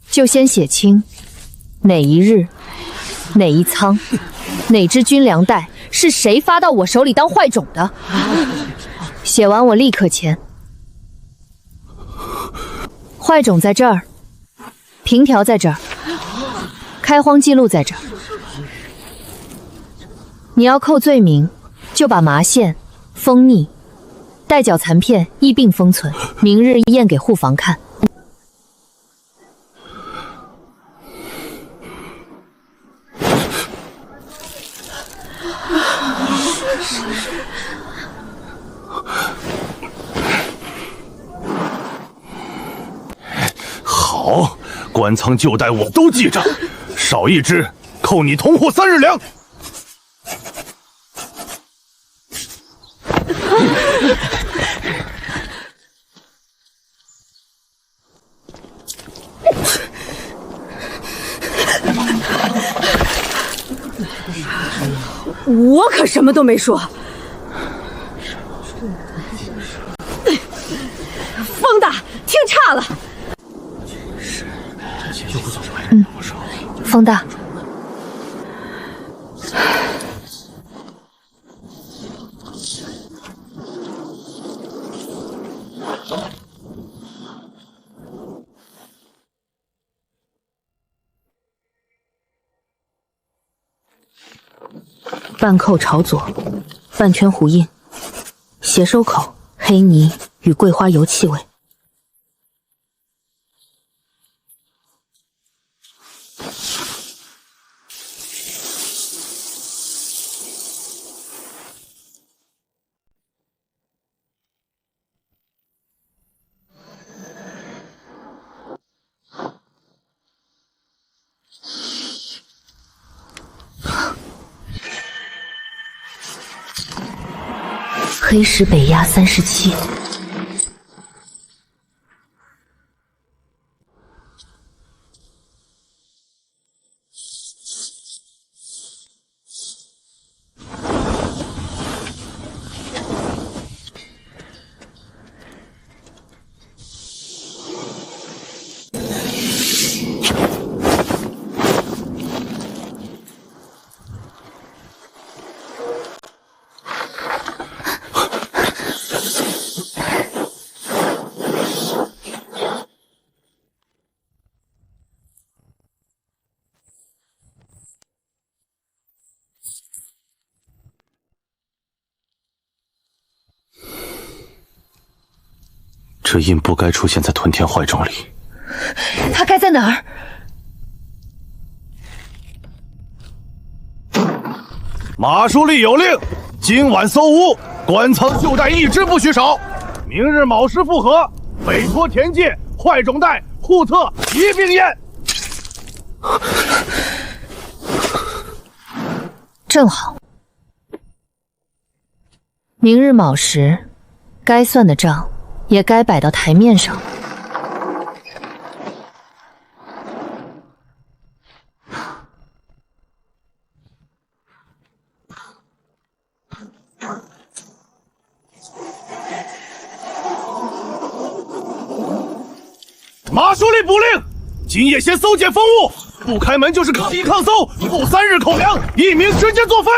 就先写清哪一日、哪一仓、哪支军粮袋是谁发到我手里当坏种的。写完我立刻签。坏种在这儿，凭条在这儿，开荒记录在这儿。你要扣罪名，就把麻线、蜂腻、带角残片一并封存，明日验给护房看。好，官仓旧带我都记着，少一只扣你同户3日粮。我可什么都没说。疯的，听差了。风大，半扣朝左，半圈弧印，斜收口，黑泥与桂花油气味。黑石北压37。这印不该出现在屯田怀中里，它该在哪儿？马书立有令，今晚搜屋，官仓旧带一只不许少。明日卯时复合，委托田界、坏种袋、户特一并验。正好，明日卯时，该算的账也该摆到台面上。马书立补令，今夜先搜检封物，不开门就是抗敌抗搜，负3日口粮，1名直接作废。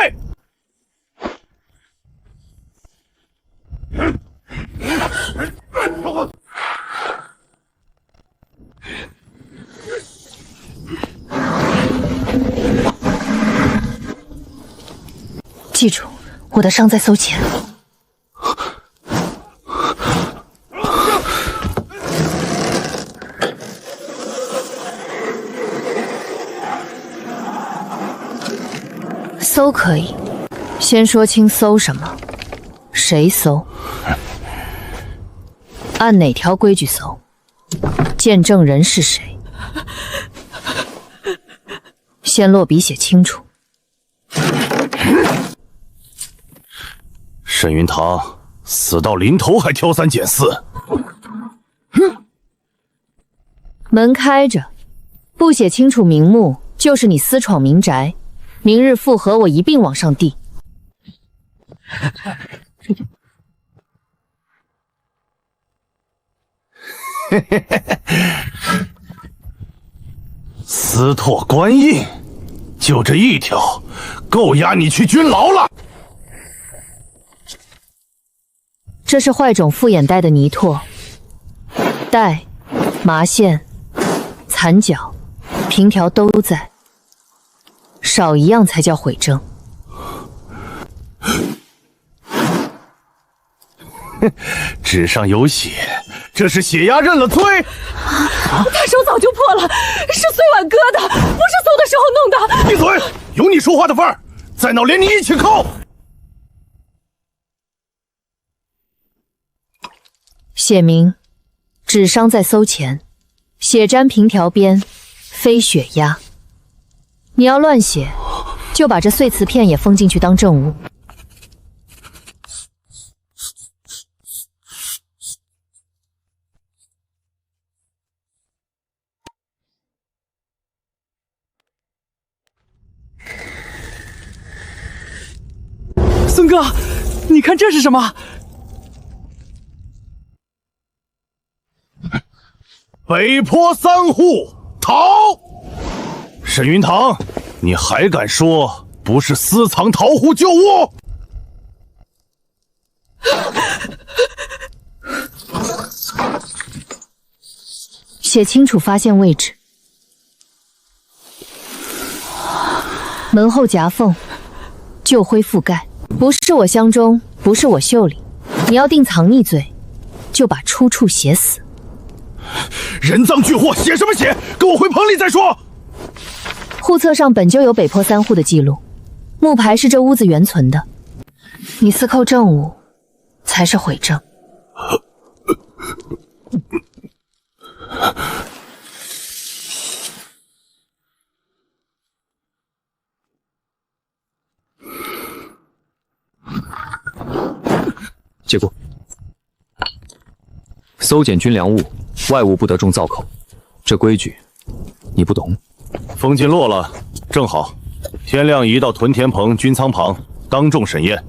记住，我的伤在搜前。搜可以，先说清搜什么，谁搜，按哪条规矩搜，见证人是谁，先落笔写清楚。沈云堂死到临头还挑三拣四，门开着，不写清楚名目，就是你私闯民宅。明日复合，我一并往上递。私拓官印，就这一条，够押你去军牢了。这是坏种复眼带的泥拓，带、麻线、残角、平条都在，少一样才叫毁证。纸上有血，这是血押认了罪。他手早就破了，是隋婉割的，不是搜的时候弄的。闭嘴！有你说话的份儿，再闹连你一起扣。写明：纸伤在搜前，血沾平条边，非血压。你要乱写，就把这碎瓷片也封进去当证物。孙哥，你看这是什么？北坡三户逃！沈云堂，你还敢说不是私藏桃户旧物？写清楚发现位置。门后夹缝，旧灰覆盖，不是我相中，不是我袖里。你要定藏匿罪，就把出处写死。人赃俱获，写什么写？跟我回棚里再说。户册上本就有北坡三户的记录，木牌是这屋子原存的。你私扣证物，才是毁证。结果，搜检军粮物，外物不得种灶口，这规矩你不懂。风禁落了，正好，天亮移到屯田棚军仓旁当众审验。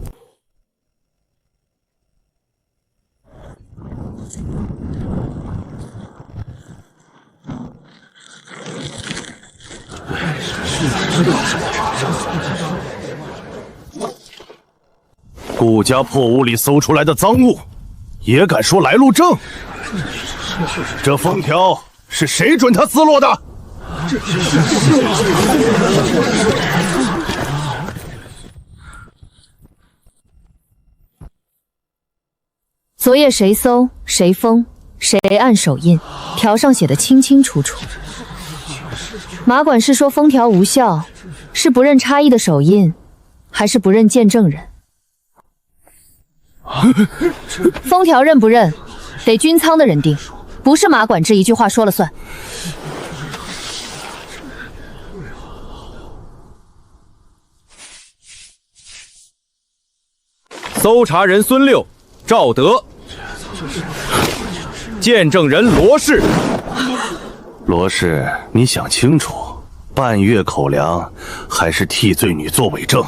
顾家破屋里搜出来的赃物，也敢说来路正？这封条是谁准他撕落的？昨夜谁搜，谁封，谁按手印，条上写得清清楚楚。马管事说封条无效，是不认差异的手印，还是不认见证人？封条认不认，得军仓的人定，不是马管制一句话说了算。搜查人孙六、赵德，见证人罗氏。罗氏，你想清楚，半月口粮还是替罪女做伪证，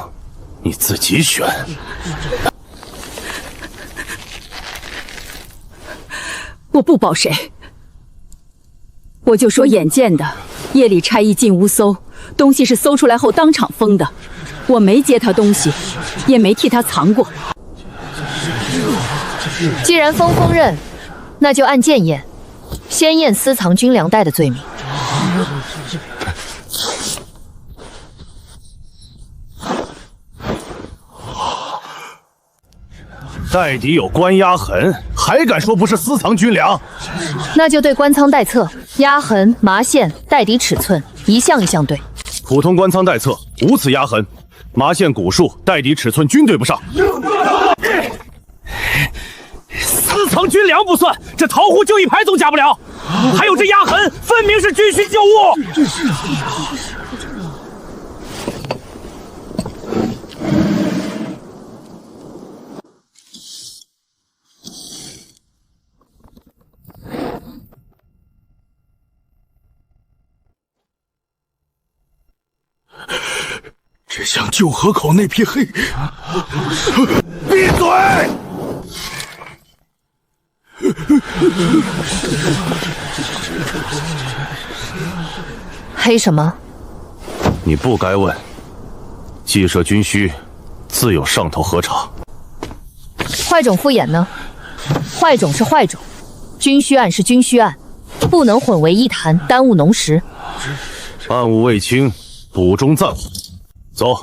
你自己选。我不保谁，我就说眼见的，夜里差役进屋搜，东西是搜出来后当场封的，我没接他东西，也没替他藏过。既然封认，那就按件验，先验私藏军粮袋的罪名。袋底有关押痕，还敢说不是私藏军粮？那就对官仓待册，压痕、麻线、袋底尺寸一项一项对。普通官仓待册无此压痕，麻线股数、袋底尺寸均对不上。私藏军粮不算，这桃户就一牌总假不了，还有这压痕，分明是军需旧物。只像旧河口那匹黑……闭嘴！黑什么？你不该问。既设军需，自有上头核查。坏种敷衍呢？坏种是坏种，军需案是军需案，不能混为一谈，耽误农时。案务未清，补中暂缓。走。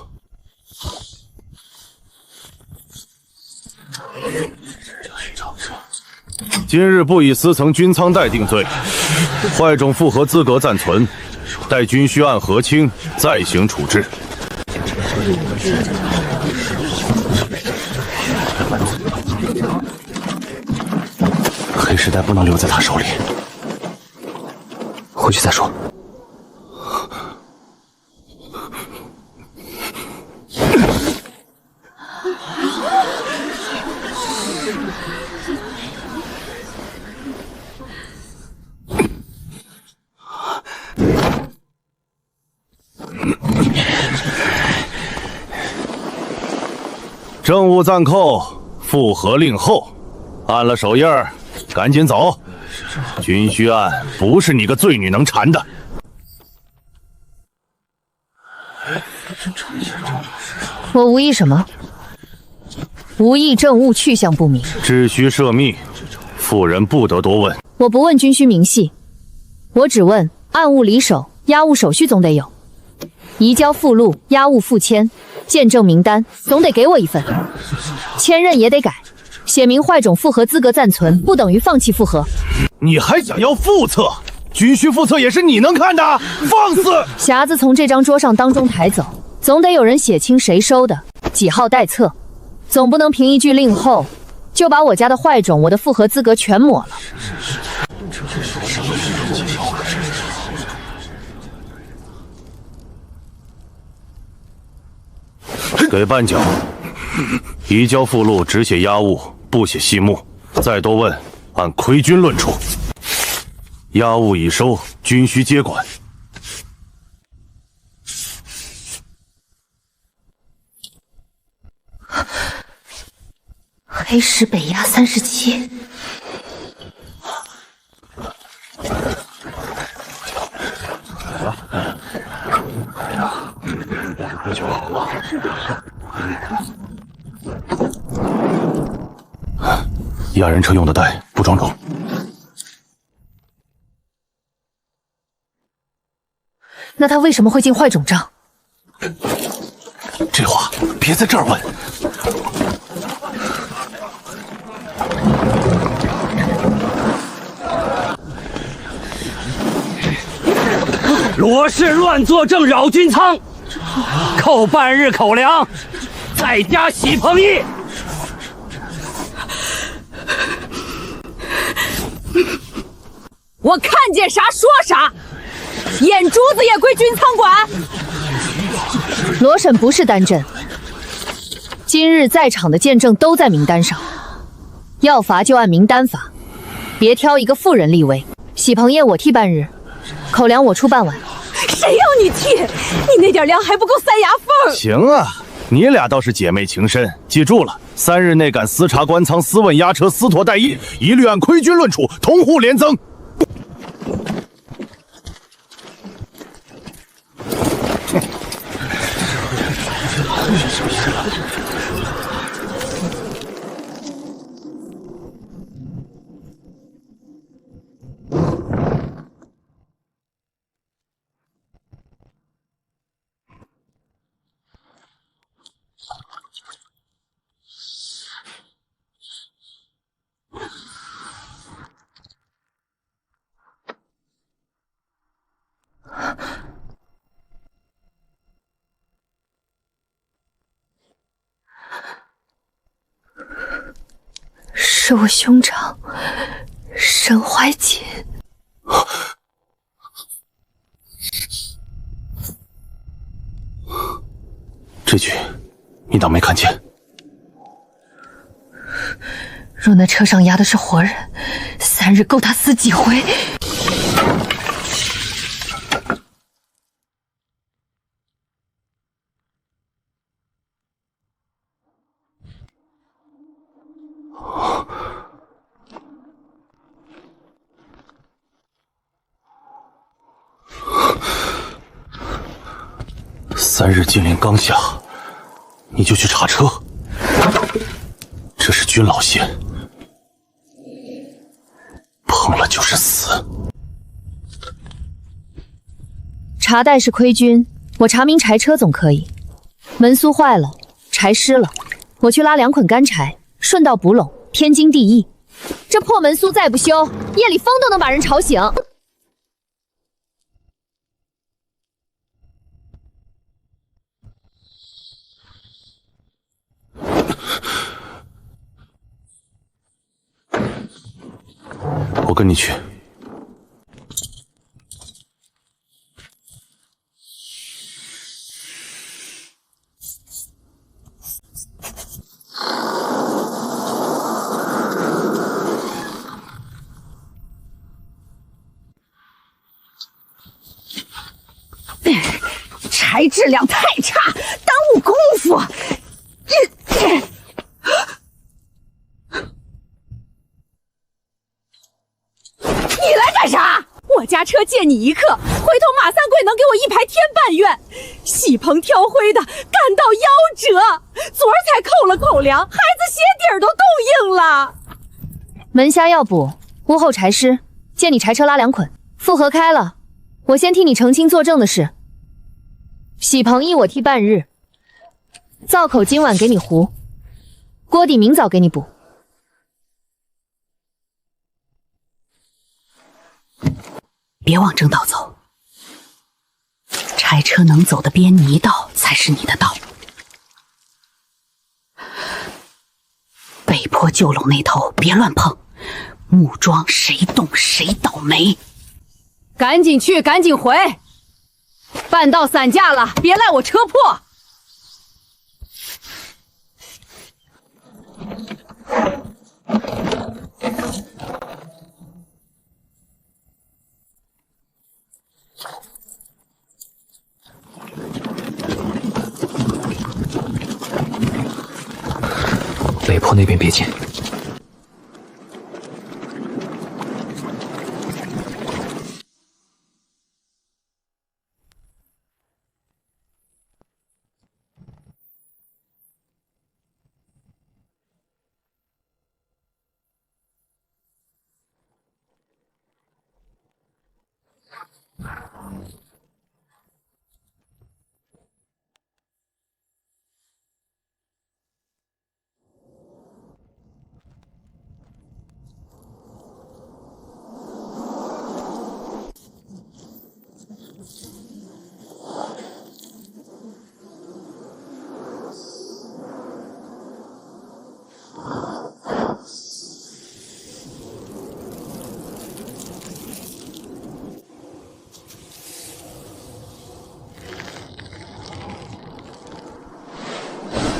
今日不以私藏军仓袋定罪，坏种复核资格暂存，待军需案核清再行处置。黑时代不能留在他手里，回去再说。政务暂扣，复核令后，按了手印儿，赶紧走。军需案不是你个罪女能缠的。我无意什么？无意政务去向不明，只需涉密，妇人不得多问。我不问军需明细，我只问案务离手，押务手续总得有，移交附录、押务附签、见证名单总得给我一份，签认也得改，写明坏种复核资格暂存，不等于放弃复核。你还想要复测？军需复测也是你能看的？放肆！匣子从这张桌上当中抬走，总得有人写清谁收的，几号待册，总不能凭一句令后就把我家的坏种、我的复核资格全抹了。给绊脚，移交附录只写押务，不写细目。再多问，按亏军论处。押务已收，军需接管。黑石北押37。就好了。押人车用的袋不装中。那他为什么会进坏种帐？这话别在这儿问。罗氏乱作证扰军仓，扣半日口粮，再加喜棚役。我看见啥说啥，眼珠子也归军仓管。罗婶不是单镇，今日在场的见证都在名单上，要罚就按名单罚，别挑一个妇人立威。喜棚宴我替半日，口粮我出半碗。谁要你替？你那点粮还不够塞牙缝。行啊，你俩倒是姐妹情深。记住了，3日内敢私查官仓、私问押车、私驮带役，一律按亏军论处，同户连增。是我兄长沈怀瑾。这局你当没看见？若那车上押的是活人，3日够他死几回？3日禁令刚下，你就去查车，这是军老线，碰了就是死。查带是亏军，我查明柴车总可以。门苏坏了，柴湿了，我去拉2捆干柴，顺道补拢，天经地义。这破门苏再不修，夜里风都能把人吵醒。我跟你去。柴质量太差，耽误功夫。你来干啥？我家车借你一刻，回头马三贵能给我1排天半院。喜棚挑灰的干到夭折，昨儿才扣了口粮，孩子鞋底儿都冻硬了。门下要补，屋后柴湿，借你柴车拉2捆。复合开了，我先替你澄清作证的事。喜棚一我替半日，灶口今晚给你糊，锅底明早给你补。别往正道走，柴车能走的边泥道才是你的道。北坡旧垄那头别乱碰，木桩谁动谁倒霉。赶紧去，赶紧回，半道散架了，别赖我车破。北坡那边别进。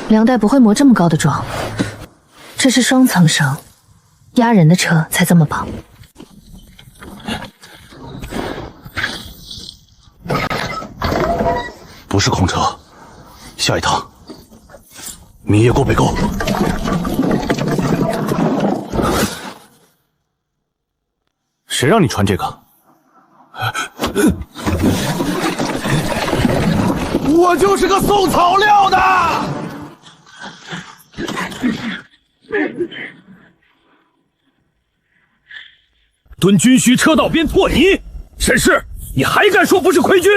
梁代不会磨这么高的桩，这是双层绳，压人的车才这么绑。不是空车，下一趟明夜过北沟。谁让你穿这个？我就是个送草料的。蹲军需车道边破泥，沈氏，你还敢说不是亏军？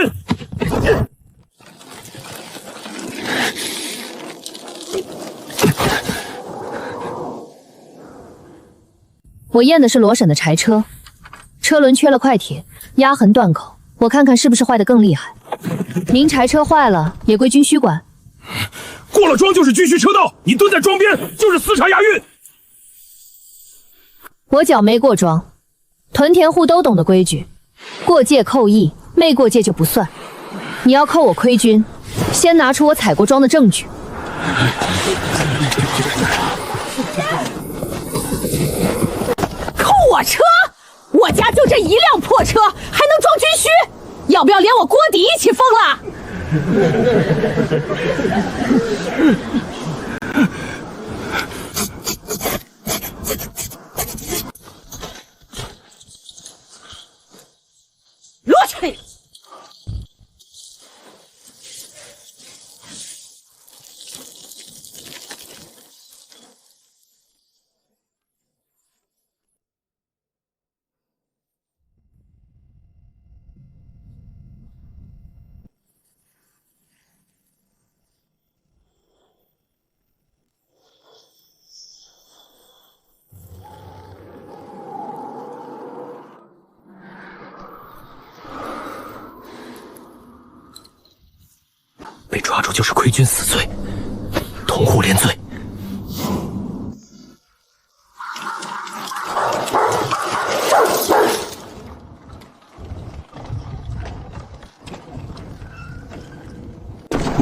我验的是罗婶的柴车，车轮缺了块铁，压痕断口，我看看是不是坏得更厉害。您柴车坏了也归军需管。过了庄就是军需车道，你蹲在庄边就是私查押运。我脚没过庄，屯田户都懂得规矩，过界扣役，没过界就不算。你要扣我亏军，先拿出我踩过庄的证据。扣我车？我家就这一辆破车，还能装军需？要不要连我锅底一起封了？落去！被抓住就是亏军死罪，同户连罪。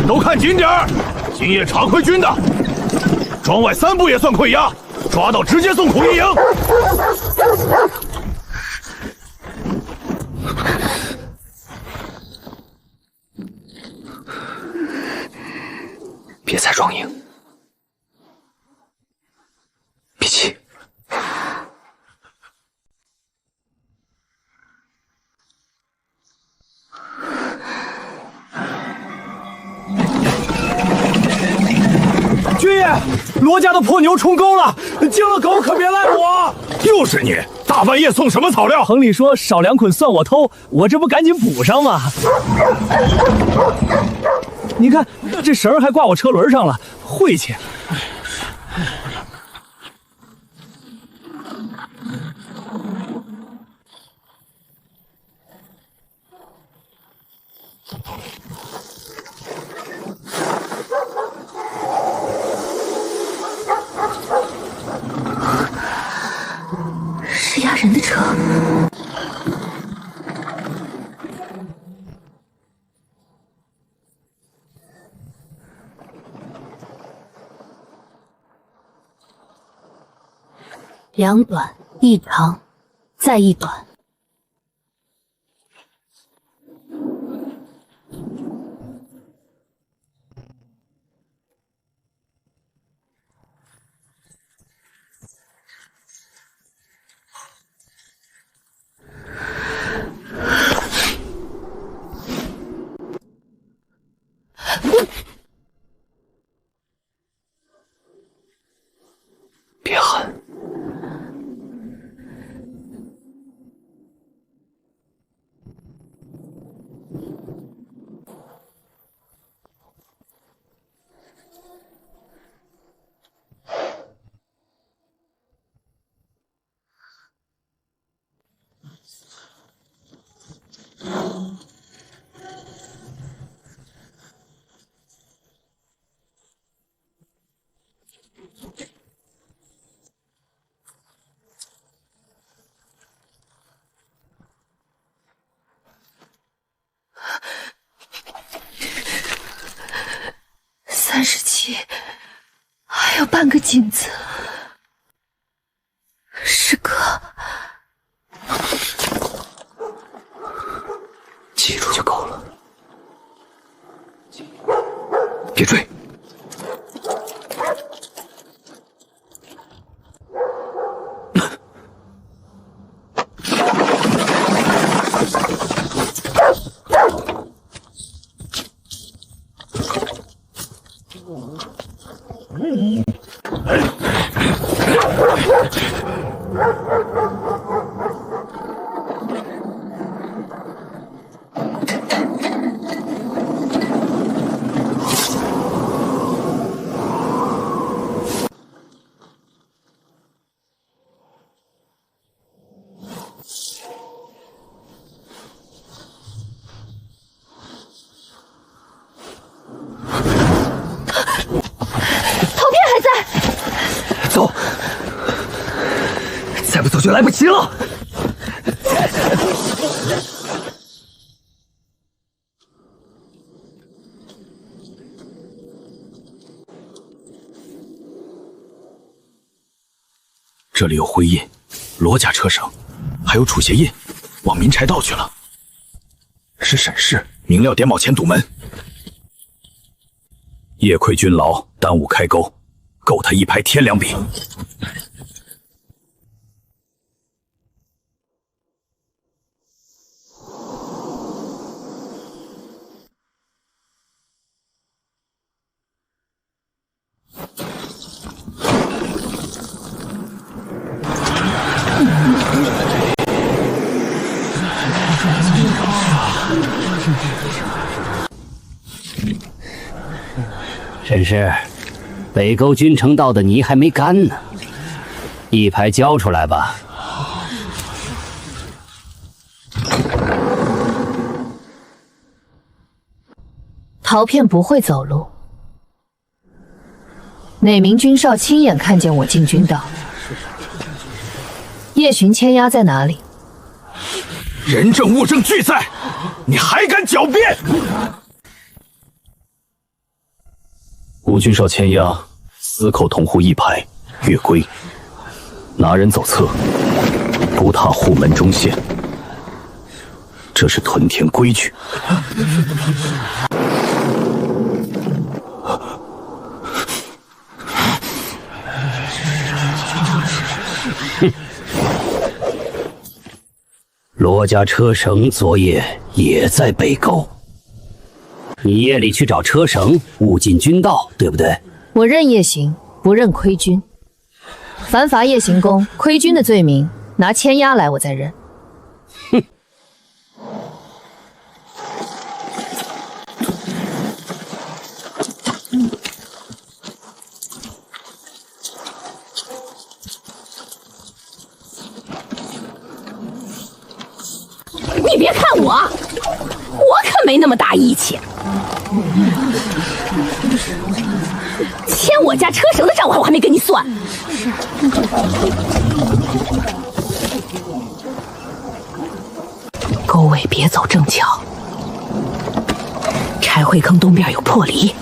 都看紧点儿！今夜查亏军的，庄外3步也算溃押，抓到直接送苦役营。别再装硬，闭气。军爷，罗家的破牛冲沟了，惊了狗可别赖我。又是你，大半夜送什么草料？棚里说少2捆算我偷，我这不赶紧补上吗？你看，这绳还挂我车轮上了，晦气。是押人的车。2短1长，再1短。别喊。37，还有半个井字。师哥，记住就够了，别追。再不走就来不及了。这里有灰印、罗家车绳，还有楚邪印，往民柴道去了。是沈氏，明料点卯前堵门。夜亏君劳，耽误开沟，够他一排天良饼。沈氏，北沟君城道的泥还没干呢，一排交出来吧。陶片不会走路，哪名军少亲眼看见我进军道？夜巡千押在哪里？人证物证俱在，你还敢狡辩？吴军少牵押，司寇同护一排，越规，拿人走侧，不踏护门中线，这是屯田规矩。罗家车绳昨夜也在北沟，你夜里去找车绳，误进军道，对不对？我认夜行，不认亏军。凡罚夜行宫、亏军的罪名，拿千押来，我再认。哼！你别看我，我可没那么大义气。牵我家车绳的账我还没跟你算。沟尾别走正桥，柴灰坑东边有破篱。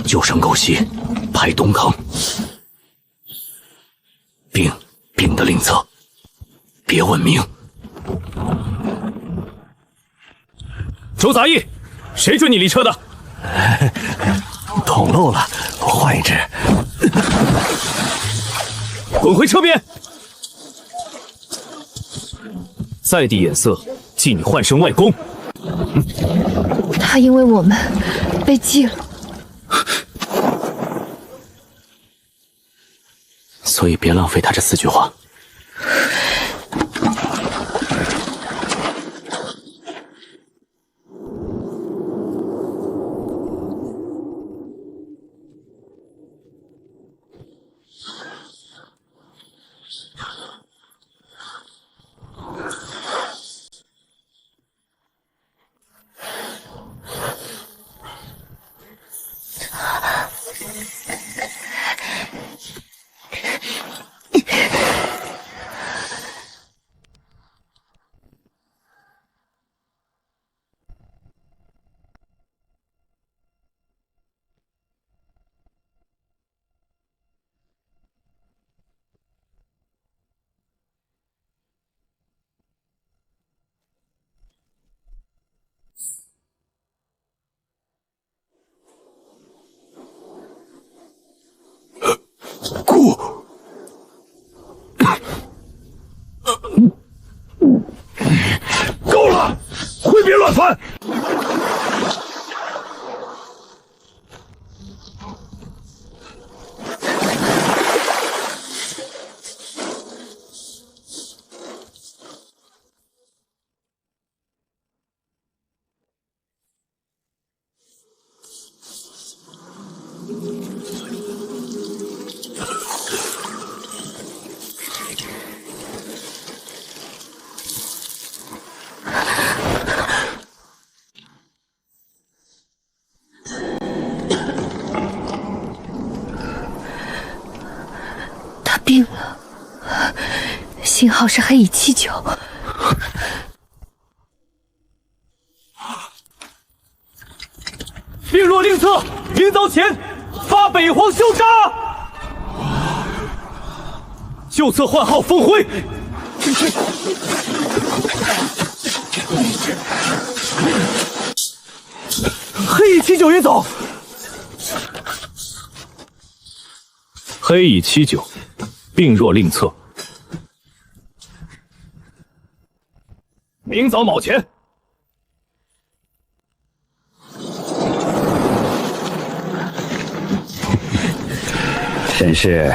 就剩狗袭，排东坑，兵的另侧，别问明。周杂役，谁准你离车的？捅漏了，我换一只。滚回车边！再递眼色，记你换声外公。他因为我们被记了。所以别浪费他这4句话。乱窜！他病了，幸好是黑蚁七九。病弱令策，临遭前发北荒休杀。右侧换号凤辉。黑蚁七九也走。黑蚁七九，病弱令策。明早卯前。沈氏，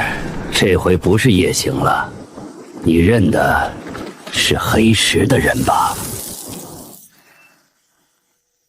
这回不是夜行了，你认的是黑石的人吧？